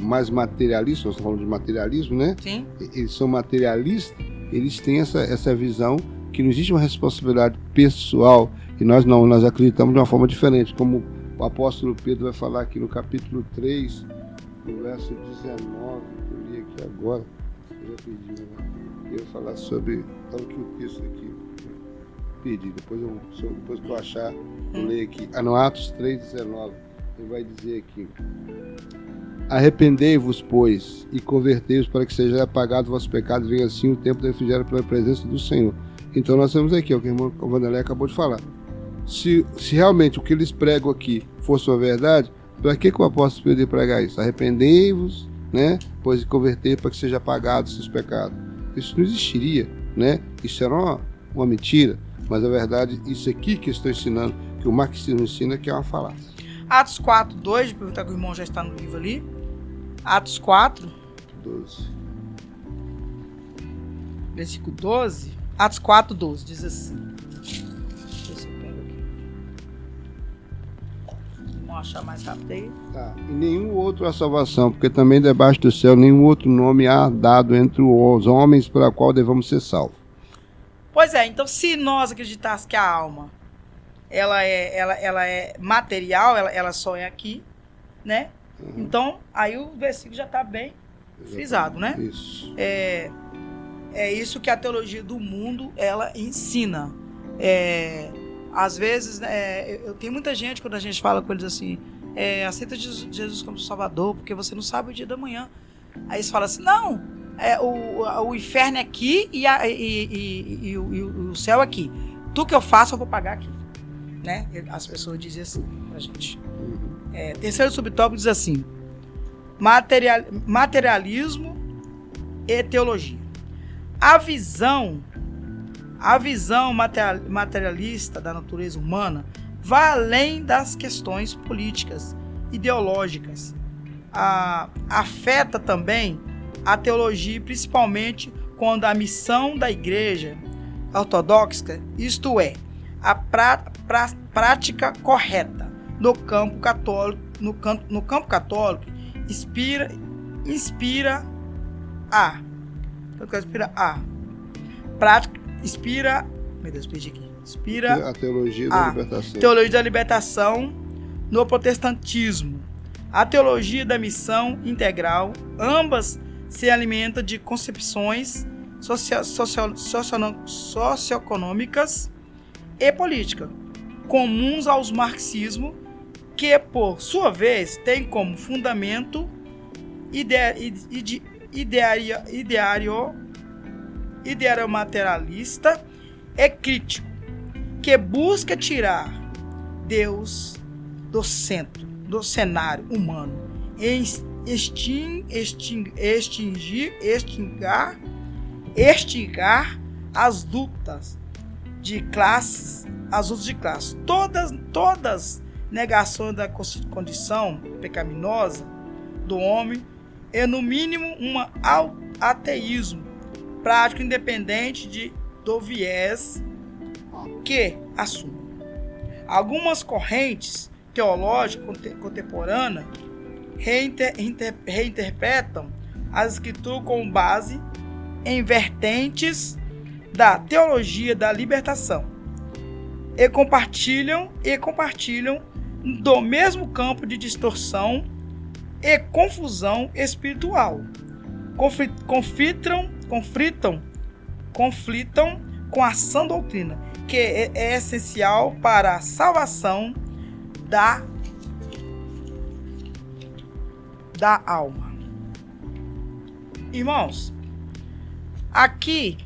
mais materialistas, nós estamos falando de materialismo, né? Sim. Eles são materialistas, eles têm essa visão que não existe uma responsabilidade pessoal, e nós acreditamos de uma forma diferente, como o apóstolo Pedro vai falar aqui no capítulo 3, no verso 19, eu li aqui agora, eu já pedi, né? Eu vou falar sobre, olha aqui o texto aqui, pedi, depois que eu achar, eu leio aqui, no Atos 3,19, ele vai dizer aqui: arrependei-vos, pois, e convertei-vos para que seja apagado o vosso pecado, venha assim o tempo da refrigério pela presença do Senhor. Então nós temos aqui, o que o irmão Vanderlei acabou de falar. Se realmente o que eles pregam aqui fosse uma verdade, para que o apóstolo Pedro ia pregar isso? Arrependei-vos, né? Pois convertei para que seja apagado os seus pecados. Isso não existiria, né? Isso era uma mentira, mas a verdade, isso aqui que eu estou ensinando, que o marxismo ensina, que é uma falácia. Atos 4, 2, perguntar que o irmão já está no livro ali. Atos 4, 12. Versículo 12. Atos 4, 12, diz assim. Deixa eu ver se eu pego aqui. Vamos achar mais rápido aí. Tá. E nenhum outro a salvação, porque também debaixo do céu nenhum outro nome há dado entre os homens para qual devamos ser salvos. Pois é, então se nós acreditássemos que a alma ela é material, ela só é aqui, né? Uhum. Então, aí o versículo já está bem frisado, né? Isso. É isso que a teologia do mundo, ela ensina. Às vezes, eu tenho muita gente, quando a gente fala com eles assim, aceita Jesus como Salvador, porque você não sabe o dia da manhã. Aí eles falam assim, não, o inferno é aqui e o céu é aqui. Tudo que eu faço, eu vou pagar aqui. Né? As pessoas dizem assim pra gente. Terceiro subtópico diz assim: materialismo e teologia. A visão materialista da natureza humana vai além das questões políticas, ideológicas. Afeta também a teologia, principalmente quando a missão da igreja ortodoxa, isto é, a prática correta no campo católico, inspira a teologia da libertação. Teologia da libertação no protestantismo. A teologia da missão integral, ambas se alimentam de concepções socioeconômicas e política, comuns aos marxismo, que, por sua vez, tem como fundamento ideário materialista e crítico, que busca tirar Deus do centro do cenário humano, extinguir as lutas de classes, todas negações da condição pecaminosa do homem é no mínimo um ateísmo prático independente do viés que assume. Algumas correntes teológicas contemporâneas reinterpretam as escrituras com base em vertentes da teologia da libertação e compartilham do mesmo campo de distorção e confusão espiritual. Conflitam com a sã doutrina, que é essencial para a salvação da alma. Irmãos, aqui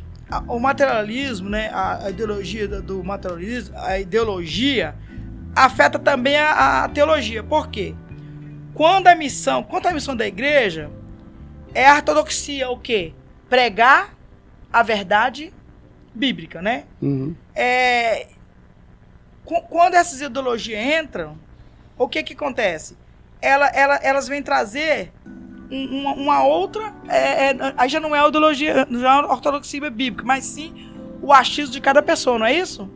o materialismo, né, a ideologia do materialismo, a ideologia afeta também a teologia. Por quê? Quanto à missão da igreja, é a ortodoxia o quê? Pregar a verdade bíblica, né? Uhum. Quando essas ideologias entram, o que acontece? Elas vêm trazer uma outra... aí já não é a ideologia, já é a ortodoxia bíblica, mas sim o achismo de cada pessoa, não é isso?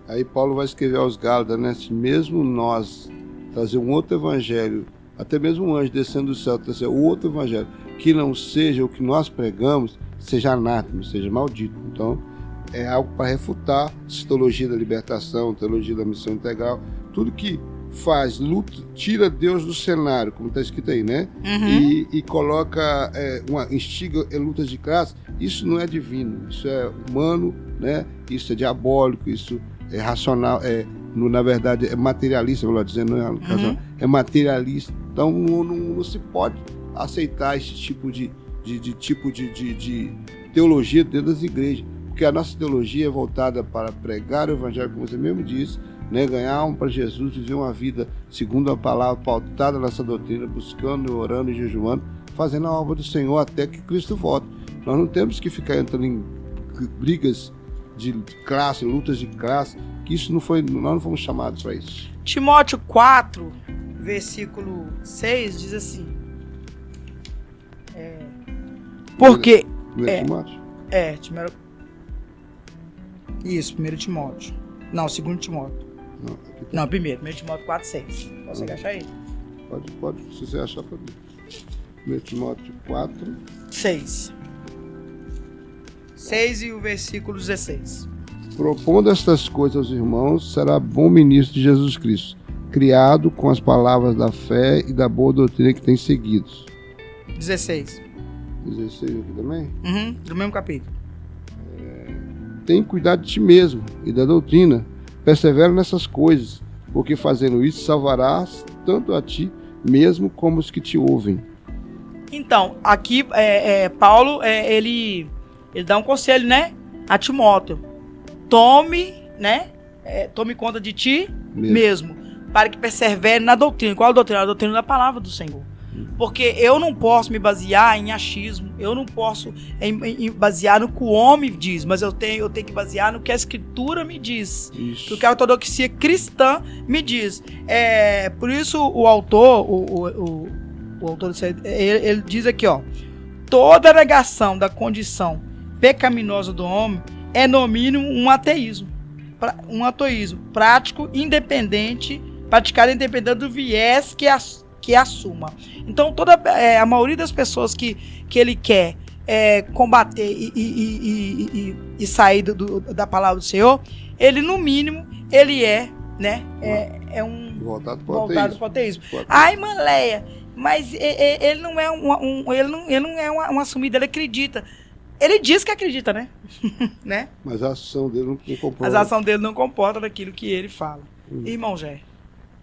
Aí Paulo vai escrever aos Gálatas, né? Se mesmo nós trazer um outro evangelho, até mesmo um anjo descendo do céu, trazer outro evangelho, que não seja o que nós pregamos, seja anátema, seja maldito. Então, é algo para refutar essa teologia da libertação, teologia da missão integral, tudo que faz, luta, tira Deus do cenário, como está escrito aí, né? Uhum. E coloca, instiga lutas de classe. Isso não é divino, isso é humano, né? Isso é diabólico, isso é racional, na verdade é materialista, vou lá dizer, não é racional, é materialista. Então não se pode aceitar esse tipo de teologia dentro das igrejas, porque a nossa teologia é voltada para pregar o evangelho, como você mesmo disse, né, ganhar alma para Jesus, viver uma vida segundo a palavra, pautada nessa doutrina, buscando, orando e jejuando, fazendo a obra do Senhor até que Cristo volte. Nós não temos que ficar entrando em brigas de classe, lutas de classe, que isso nós não fomos chamados para isso. Timóteo 4, versículo 6 diz assim, porque... 1 Timóteo? Isso, 1 Timóteo. Não, 2 Timóteo. Não, 1 Timóteo 4, 6. Consegue achar aí? Pode, se você achar, pode. 1 Timóteo 4... 6 e o versículo 16. Propondo estas coisas aos irmãos, será bom ministro de Jesus Cristo, criado com as palavras da fé e da boa doutrina que tem seguido. 16 aqui também? Do mesmo capítulo. Tem cuidado de ti mesmo e da doutrina, persevera nessas coisas, porque fazendo isso salvarás tanto a ti mesmo como os que te ouvem. Então, aqui Paulo, ele dá um conselho, né, a Timóteo. Tome conta de ti mesmo, para que persevere na doutrina. Qual a doutrina? A doutrina da palavra do Senhor. Porque eu não posso me basear em achismo, eu não posso em basear no que o homem diz, mas eu tenho que basear no que a Escritura me diz, no que a ortodoxia cristã me diz. Por isso o autor, o autor ele diz aqui, ó, toda negação da condição pecaminosa do homem é no mínimo um ateísmo prático, independente, praticado independente do viés que assuma. Então, a maioria das pessoas que ele quer combater e sair da palavra do Senhor, ele, no mínimo, ele é um voltado para o ateísmo. Ai, Manleia, mas ele não é ele não é um assumido, ele acredita. Ele diz que acredita, né? Né? Mas a ação dele não comporta. Mas a ação dele não comporta daquilo que ele fala. Irmão Jé.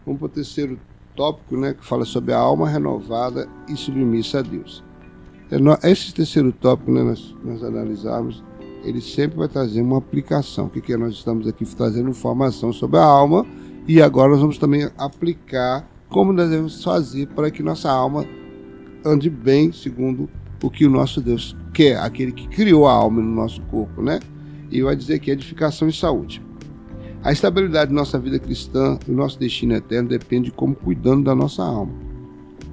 Vamos para o terceiro tópico, né, que fala sobre a alma renovada e submissa a Deus. Esse terceiro tópico, né, nós analisarmos, ele sempre vai trazer uma aplicação. O que nós estamos aqui trazendo informação sobre a alma, e agora nós vamos também aplicar como nós devemos fazer para que nossa alma ande bem segundo o que o nosso Deus quer, aquele que criou a alma no nosso corpo, né? E vai dizer que é edificação e saúde. A estabilidade de nossa vida cristã e o nosso destino eterno depende de como cuidando da nossa alma.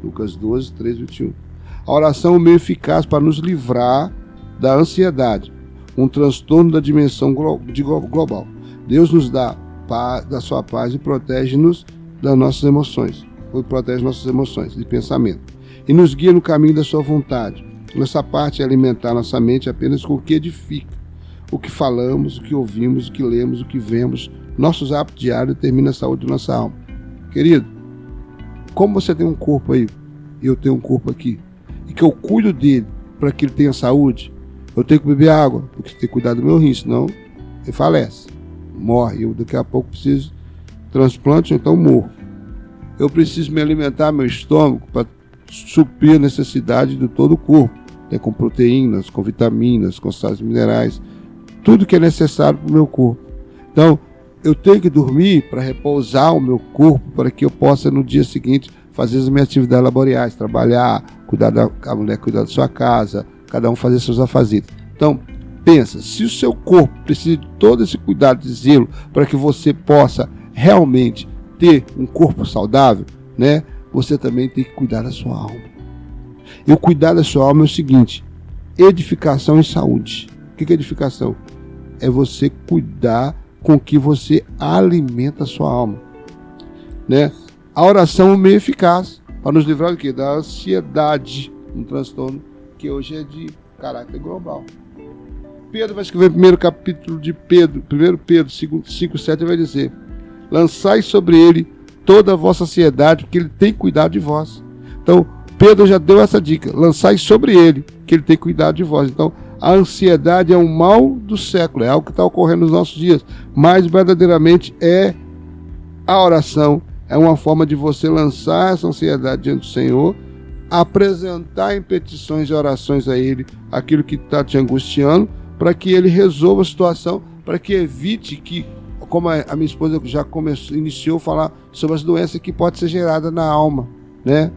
Lucas 12, 13, 21. A oração é um meio eficaz para nos livrar da ansiedade, um transtorno da dimensão global. Deus nos dá da sua paz e protege-nos das nossas emoções, ou protege nossas emoções de pensamento, e nos guia no caminho da sua vontade. Nossa parte é alimentar nossa mente apenas com o que edifica. O que falamos, o que ouvimos, o que lemos, o que vemos, nossos hábitos diários determinam a saúde da nossa alma. Querido, como você tem um corpo aí, e eu tenho um corpo aqui, e que eu cuido dele para que ele tenha saúde, eu tenho que beber água, porque tem que cuidar do meu rim, senão ele falece, morre. Eu daqui a pouco preciso de transplante, então morro. Eu preciso me alimentar, meu estômago, para suprir a necessidade de todo o corpo, né, com proteínas, com vitaminas, com sais minerais, tudo que é necessário para o meu corpo. Então, eu tenho que dormir para repousar o meu corpo, para que eu possa no dia seguinte fazer as minhas atividades laborais, trabalhar, a mulher cuidar da sua casa, cada um fazer seus afazeres. Então, pensa, se o seu corpo precisa de todo esse cuidado e zelo para que você possa realmente ter um corpo saudável, né, você também tem que cuidar da sua alma. E o cuidar da sua alma é o seguinte: edificação e saúde. O que é edificação? É você cuidar com que você alimenta a sua alma, né? A oração é um meio eficaz para nos livrar do quê? Da ansiedade, um transtorno que hoje é de caráter global. Pedro vai escrever no primeiro capítulo de Pedro, 1 Pedro 5:7, vai dizer: lançai sobre ele toda a vossa ansiedade, porque ele tem cuidado de vós. Então, Pedro já deu essa dica: lançai sobre ele, que ele tem cuidado de vós. Então, a ansiedade é um mal do século, é algo que está ocorrendo nos nossos dias, mas verdadeiramente é a oração, é uma forma de você lançar essa ansiedade diante do Senhor, apresentar em petições e orações a Ele aquilo que está te angustiando, para que Ele resolva a situação, para que evite que, como a minha esposa já iniciou a falar sobre as doenças que podem ser geradas na alma, né?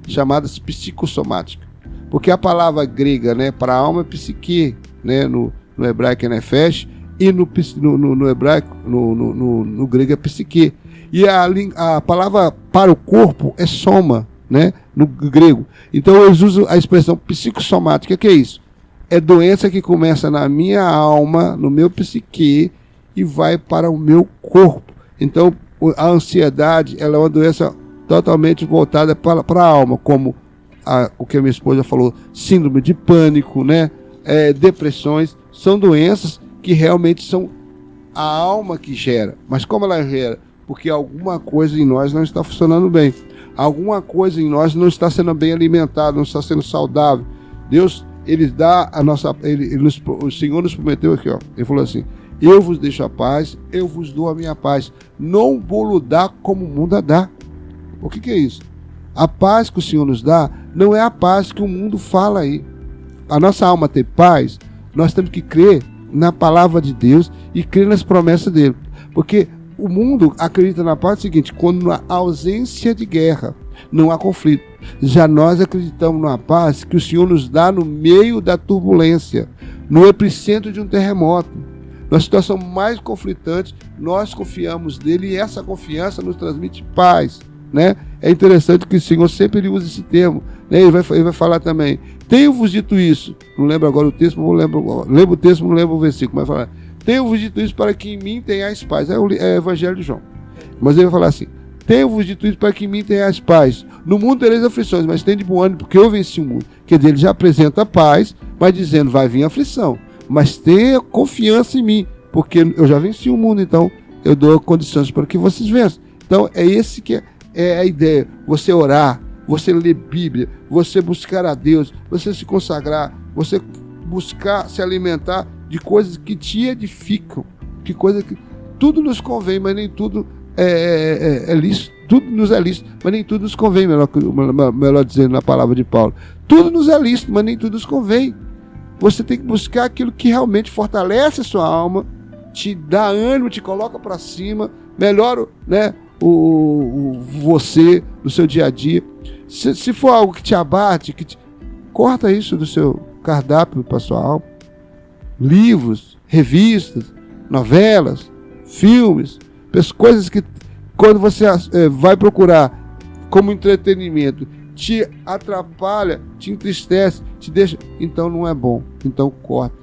Chamadas psicossomáticas. Porque a palavra grega, né, para a alma é psique, né, no hebraico é nefesh, e no hebraico, no grego é psique. E a palavra para o corpo é soma, né, no grego. Então eles usam a expressão psicossomática. O que é isso? É doença que começa na minha alma, no meu psique, e vai para o meu corpo. Então a ansiedade, ela é uma doença totalmente voltada para a alma, como o que a minha esposa falou, síndrome de pânico, né? Depressões, são doenças que realmente são a alma que gera. Mas como ela gera? Porque alguma coisa em nós não está funcionando bem. Alguma coisa em nós não está sendo bem alimentada, não está sendo saudável. Deus, Ele dá a nossa... o Senhor nos prometeu aqui, ó. Ele falou assim: eu vos deixo a paz, eu vos dou a minha paz. Não vou lhe dar como o mundo a dá. O que é isso? A paz que o Senhor nos dá não é a paz que o mundo fala aí. A nossa alma ter paz, nós temos que crer na palavra de Deus e crer nas promessas dele. Porque o mundo acredita na paz seguinte: quando há ausência de guerra, não há conflito. Já nós acreditamos na paz que o Senhor nos dá no meio da turbulência, no epicentro de um terremoto. Na situação mais conflitante, nós confiamos nele e essa confiança nos transmite paz, né? É interessante que o Senhor sempre usa esse termo, né? Ele vai falar também: tenho-vos dito isso. Não lembro agora o texto, lembro o texto, não lembro o versículo, mas falar: tenho-vos dito isso para que em mim tenhais paz. É o Evangelho de João. Mas ele vai falar assim: tenho-vos dito isso para que em mim tenhais paz. No mundo tereis aflições, mas tem de bom ânimo, porque eu venci o mundo. Quer dizer, ele já apresenta paz, mas dizendo: vai vir aflição, mas tenha confiança em mim, porque eu já venci o mundo, então eu dou condições para que vocês vençam. Então é esse que é a ideia: você orar, você ler Bíblia, você buscar a Deus, você se consagrar, você buscar se alimentar de coisas que te edificam, que coisa que tudo nos convém, mas nem tudo é lícito. Tudo nos é lícito, mas nem tudo nos convém, melhor dizendo na palavra de Paulo. Tudo nos é lícito, mas nem tudo nos convém. Você tem que buscar aquilo que realmente fortalece a sua alma, te dá ânimo, te coloca para cima, melhora, né, você no seu dia a dia. Se for algo que te abate, corta isso do seu cardápio para sua alma. Livros, revistas, novelas, filmes, coisas que quando você vai procurar como entretenimento, te atrapalha, te entristece, te deixa, então não é bom, então corta.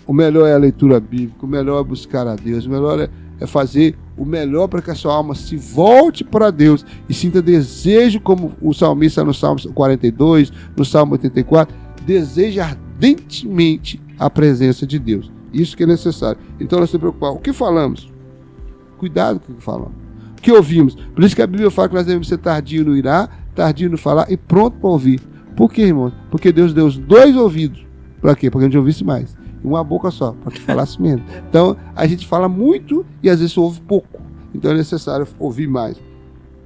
O melhor é a leitura bíblica, o melhor é buscar a Deus, o melhor é fazer o melhor para que a sua alma se volte para Deus e sinta desejo, como o salmista no Salmo 42, no Salmo 84, deseja ardentemente a presença de Deus. Isso que é necessário. Então nós temos que preocupar. O que falamos? Cuidado com o que falamos. O que ouvimos? Por isso que a Bíblia fala que nós devemos ser tardio no irar, tardio no falar e pronto para ouvir. Por quê, irmão? Porque Deus deu os 2 ouvidos. Para quê? Para que a gente ouvisse mais. E uma boca só, para que falasse menos. Então, a gente fala muito e às vezes ouve pouco. Então é necessário ouvir mais.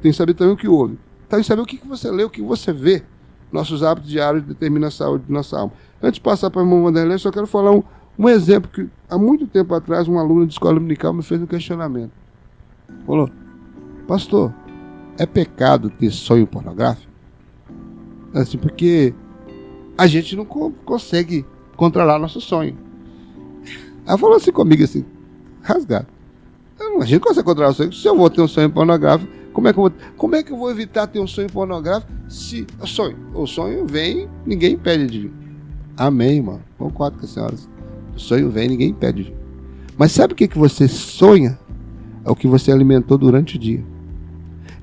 Tem que saber também o que ouve. Tem que saber o que você lê, o que você vê. Nossos hábitos diários determinam a saúde de nossa alma. Antes de passar para a irmã Vanderlei, só quero falar um exemplo que há muito tempo atrás um aluno de escola dominical me fez um questionamento. Falou: pastor, é pecado ter sonho pornográfico? Assim, porque a gente não consegue controlar nosso sonho. Ela falou assim comigo, assim, rasgado. A gente não consegue controlar o sonho. Se eu vou ter um sonho pornográfico, como é que eu vou evitar ter um sonho pornográfico se o sonho vem, ninguém impede de vir. Amém, irmão. Concordo com a senhora. O sonho vem, ninguém impede de vir. Mas sabe o que você sonha? É o que você alimentou durante o dia.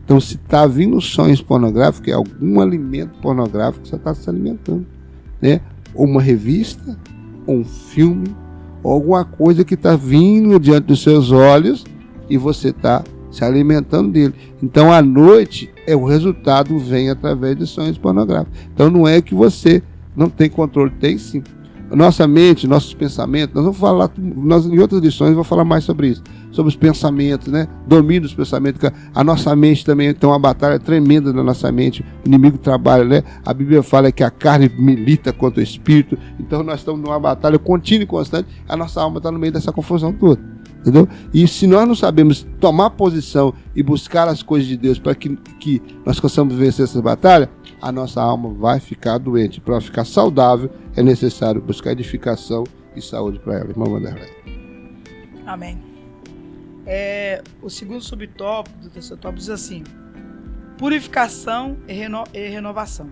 Então, se está vindo sonhos pornográficos, é algum alimento pornográfico que você está se alimentando, né? Ou uma revista, ou um filme, ou alguma coisa que está vindo diante dos seus olhos e você está se alimentando dele. Então, à noite, o resultado vem através de sonhos pornográficos. Então, não é que você não tem controle, tem sim. Nossa mente, nossos pensamentos, nós vamos falar, em outras lições, vamos falar mais sobre isso, sobre os pensamentos, né? Domínio dos pensamentos. A nossa mente também tem uma batalha tremenda na nossa mente, o inimigo trabalha, né? A Bíblia fala que a carne milita contra o espírito, então nós estamos numa batalha contínua e constante, a nossa alma está no meio dessa confusão toda, entendeu? E se nós não sabemos tomar posição e buscar as coisas de Deus para que nós possamos vencer essa batalha, a nossa alma vai ficar doente. Para ficar saudável, é necessário buscar edificação e saúde para ela. Irmã Vanderlei. Amém. O segundo subtópico do terceiro tópico diz assim: purificação e renovação.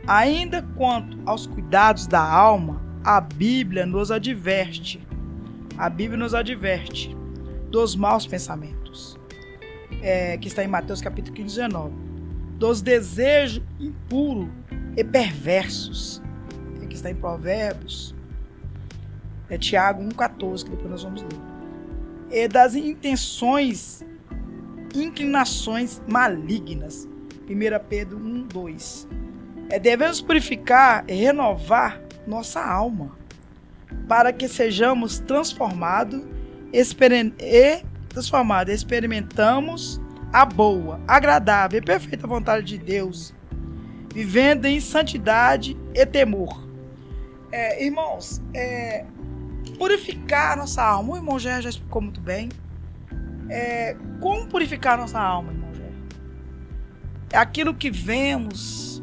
Ainda quanto aos cuidados da alma, a Bíblia nos adverte. A Bíblia nos adverte dos maus pensamentos, que está em Mateus capítulo 15, 19. Dos desejos impuros e perversos, que está em Provérbios, Tiago 1,14, que depois nós vamos ler. E das inclinações malignas, 1 Pedro 1,2. Devemos purificar e renovar nossa alma, para que sejamos transformados e experimentamos a boa, agradável e perfeita vontade de Deus, vivendo em santidade e temor. Irmãos, purificar a nossa alma. O irmão já explicou muito bem. Como purificar a nossa alma, irmão Gé? É aquilo que vemos.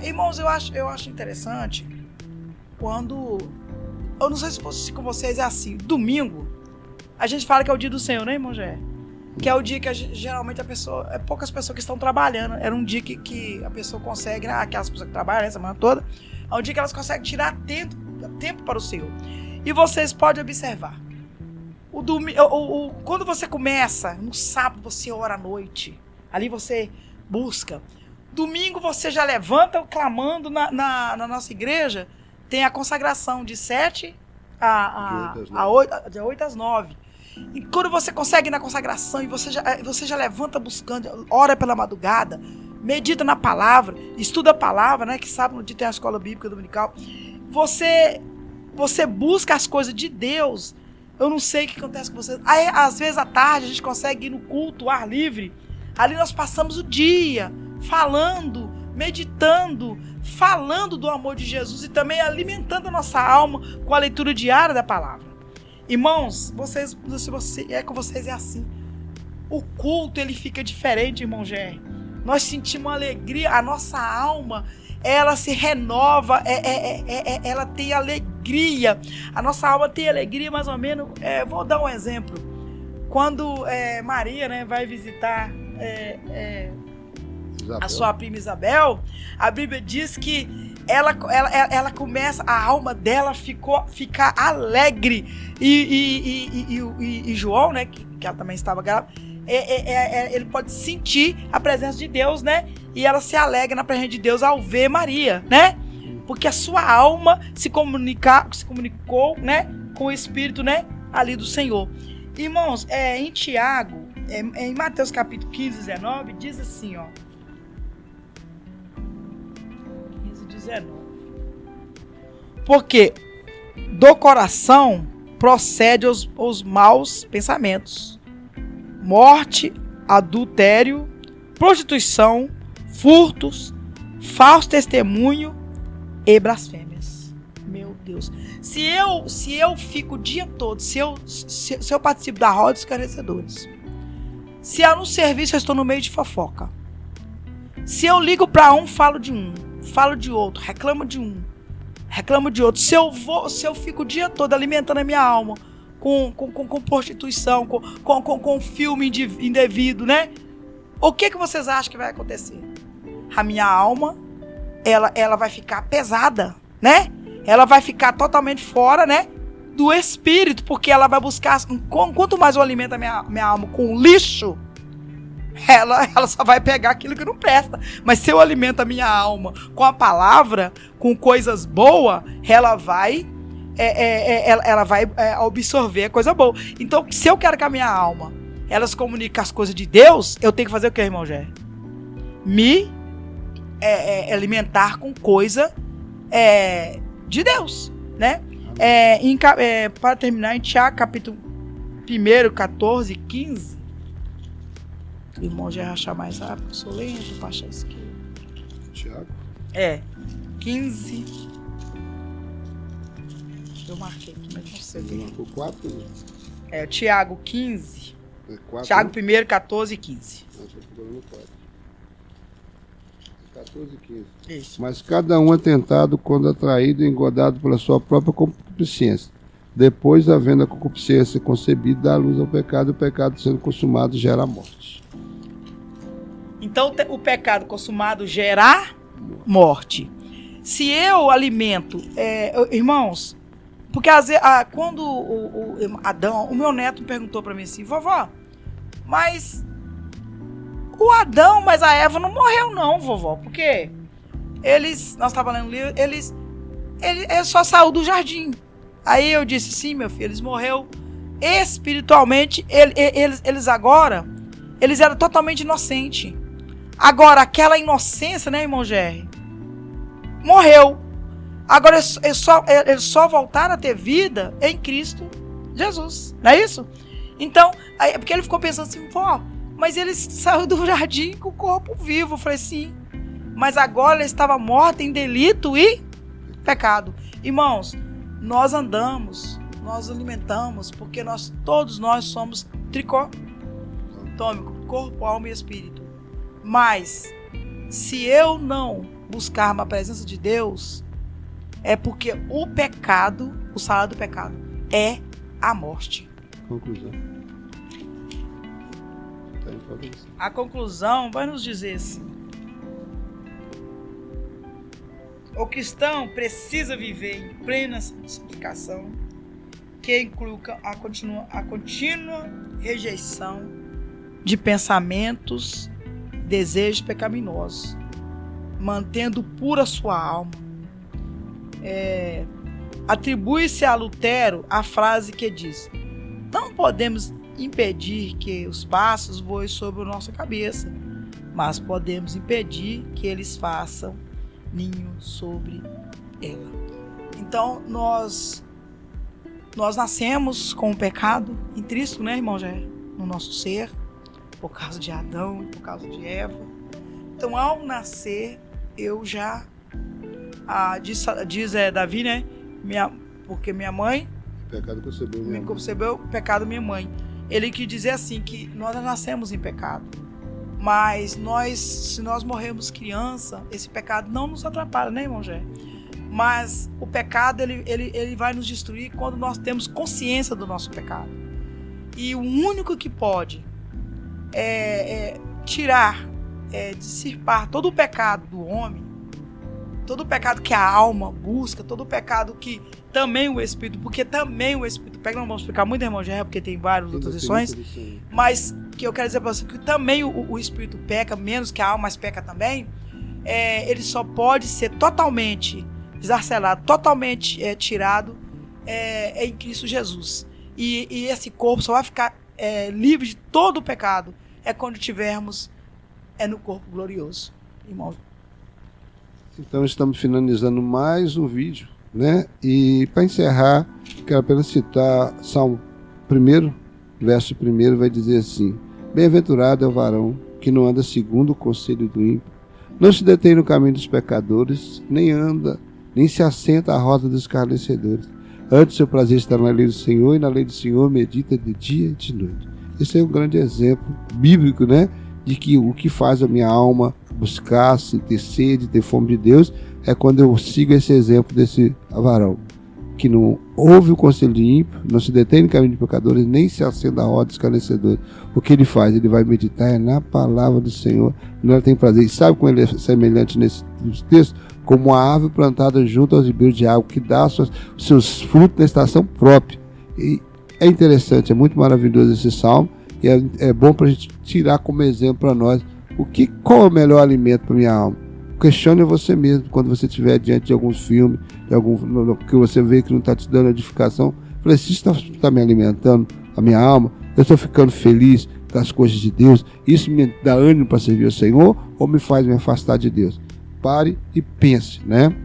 Irmãos, eu acho interessante quando... Eu não sei se com vocês é assim. Domingo, a gente fala que é o dia do Senhor, né, irmão Gé? Que é o dia que geralmente poucas pessoas que estão trabalhando. Era um dia que a pessoa consegue, né? Aquelas pessoas que trabalham a semana toda, é um dia que elas conseguem tirar tempo para o Senhor. E vocês podem observar. Quando você começa, no sábado você ora à noite, ali você busca. Domingo você já levanta clamando na nossa igreja, tem a consagração de 7 de 8 às 9. E quando você consegue ir na consagração e você já levanta buscando, ora pela madrugada, medita na palavra, estuda a palavra, né? Que sábado no dia tem a escola bíblica dominical. Você busca as coisas de Deus. Eu não sei o que acontece com você. Aí, às vezes à tarde a gente consegue ir no culto, ar livre. Ali nós passamos o dia falando, meditando, falando do amor de Jesus e também alimentando a nossa alma com a leitura diária da palavra. Irmãos, com vocês é assim. o culto ele fica diferente, irmão Gerry. Nós sentimos alegria, a nossa alma, ela se renova, ela tem alegria. A nossa alma tem alegria, mais ou menos. Vou dar um exemplo. Quando Maria, né, vai visitar a sua prima Isabel, a Bíblia diz que ela começa, a alma dela ficar alegre. E João, né, que ela também estava grávida, ele pode sentir a presença de Deus, né? E ela se alegra na presença de Deus ao ver Maria, né? Porque a sua alma se comunicou, né, com o Espírito, né, ali do Senhor. Irmãos, em Tiago, em Mateus capítulo 15, 19, diz assim, ó. 15, 19. Porque do coração procede os maus pensamentos, morte, adultério, prostituição, furtos, falso testemunho e blasfêmias. Meu Deus. Se eu fico o dia todo, se eu participo da roda dos escarnecedores, se eu no serviço eu estou no meio de fofoca, se eu ligo para um, falo de outro, reclamo de um, reclamo de outro, se eu fico o dia todo alimentando a minha alma com prostituição, com filme indevido, né? O que vocês acham que vai acontecer? A minha alma, ela vai ficar pesada, né? Ela vai ficar totalmente fora, né, do Espírito, porque ela vai buscar, quanto mais eu alimento a minha alma com lixo, ela só vai pegar aquilo que não presta. Mas se eu alimento a minha alma com a palavra, com coisas boas, ela vai absorver a coisa boa. Então, se eu quero que a minha alma ela se comunique as coisas de Deus, eu tenho que fazer o que, irmão Gerry? Me alimentar com coisa de Deus, né? Para terminar, em Tiago, capítulo 1, 14 e 15. O irmão Gerry achar mais rápido, sou lento para achar isso aqui. Tiago? 15. Eu marquei aqui, mas não sei. Você marcou 4? Tiago 15. 4, Tiago 1, 14 e 15. Não, estou procurando 4. 14 e 15. Isso. Mas cada um é tentado quando atraído e engodado pela sua própria concupiscência. Depois, havendo a concupiscência concebida, dá luz ao pecado, e o pecado sendo consumado gera a morte. Então, o pecado consumado gera morte. Se eu alimento, irmãos, porque às vezes, quando o Adão, o meu neto me perguntou para mim assim, vovó, mas o Adão, mas a Eva não morreu não, vovó, porque nós estávamos lendo o livro, ele só saiu do jardim. Aí eu disse, sim, meu filho, eles morreram espiritualmente, eles agora, eles eram totalmente inocentes. Agora, aquela inocência, né, irmão Gerry, morreu. Agora, eles só voltaram a ter vida em Cristo Jesus, não é isso? Então, porque ele ficou pensando assim, pô, mas eles saíram do jardim com o corpo vivo. Eu falei, sim, mas agora ele estava morto em delito e pecado. Irmãos, nós andamos, nós alimentamos, porque todos nós somos tricotômico, corpo, alma e espírito. Mas, se eu não buscar uma presença de Deus, é porque o pecado, o salário do pecado, é a morte. Conclusão. A conclusão vai nos dizer assim: o cristão precisa viver em plena santificação, que inclui a contínua rejeição de pensamentos, desejos pecaminosos, mantendo pura sua alma. Atribui-se a Lutero a frase que diz: não podemos impedir que os pássaros voem sobre a nossa cabeça, mas podemos impedir que eles façam ninho sobre ela. Então, nós nascemos com o pecado intrínseco, né, irmão Gerry, no nosso ser, por causa de Adão e por causa de Eva. Então, ao nascer, eu já diz Davi, né, porque minha mãe o pecado concebeu me concebeu, o pecado minha mãe. ele quis dizer assim, que nós nascemos em pecado, mas se nós morrermos criança, esse pecado não nos atrapalha, né, irmão Gé? Mas o pecado, ele vai nos destruir quando nós temos consciência do nosso pecado. E o único que pode tirar, dissipar todo o pecado do homem, todo o pecado que a alma busca, todo o pecado que também o Espírito, porque também o Espírito pega, não vamos explicar muito, irmão Gerra, porque tem várias outras lições, mas que eu quero dizer para você que também o Espírito peca, menos que a alma, mas peca também, ele só pode ser totalmente desarcelado, totalmente tirado em Cristo Jesus. E esse corpo só vai ficar livre de todo o pecado quando tivermos no corpo glorioso, irmão. Então estamos finalizando mais um vídeo, né? E para encerrar, quero apenas citar Salmo 1, verso 1, vai dizer assim: bem-aventurado é o varão que não anda segundo o conselho do ímpio, não se detém no caminho dos pecadores, nem se assenta à roda dos escarnecedores. Antes, seu prazer está na lei do Senhor, e na lei do Senhor medita de dia e de noite. Esse é um grande exemplo bíblico, né? De que o que faz a minha alma buscar, ter sede, ter fome de Deus, é quando eu sigo esse exemplo desse varão, que não ouve o conselho de ímpio, não se detém no caminho de pecadores, nem se assenta à roda dos escarnecedores. O que ele faz? Ele vai meditar na palavra do Senhor, não tem prazer. E sabe como ele é semelhante nesse texto? Como a árvore plantada junto aos ribeiros de água, que dá os seus frutos na estação própria. E é interessante, é muito maravilhoso esse salmo, e é bom para a gente tirar como exemplo para nós qual é o melhor alimento para minha alma. Questione você mesmo quando você estiver diante de alguns filmes, que você vê que não está te dando edificação. Falei, se isso está me alimentando a minha alma, eu estou ficando feliz com as coisas de Deus, isso me dá ânimo para servir ao Senhor ou me faz me afastar de Deus? Pare e pense, né?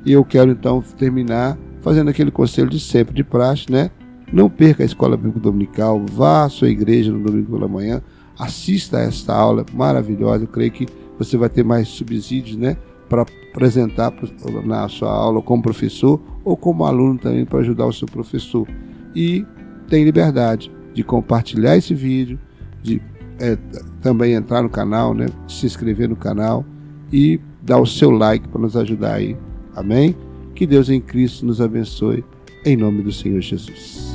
E eu quero então terminar fazendo aquele conselho de sempre, de praxe, né? Não perca a escola bíblica dominical, vá à sua igreja no domingo pela manhã, assista a esta aula maravilhosa. Eu creio que você vai ter mais subsídios, né, para apresentar na sua aula como professor ou como aluno também, para ajudar o seu professor. E tem liberdade de compartilhar esse vídeo, de também entrar no canal, né, se inscrever no canal e dar o seu like para nos ajudar aí. Amém? Que Deus em Cristo nos abençoe, em nome do Senhor Jesus.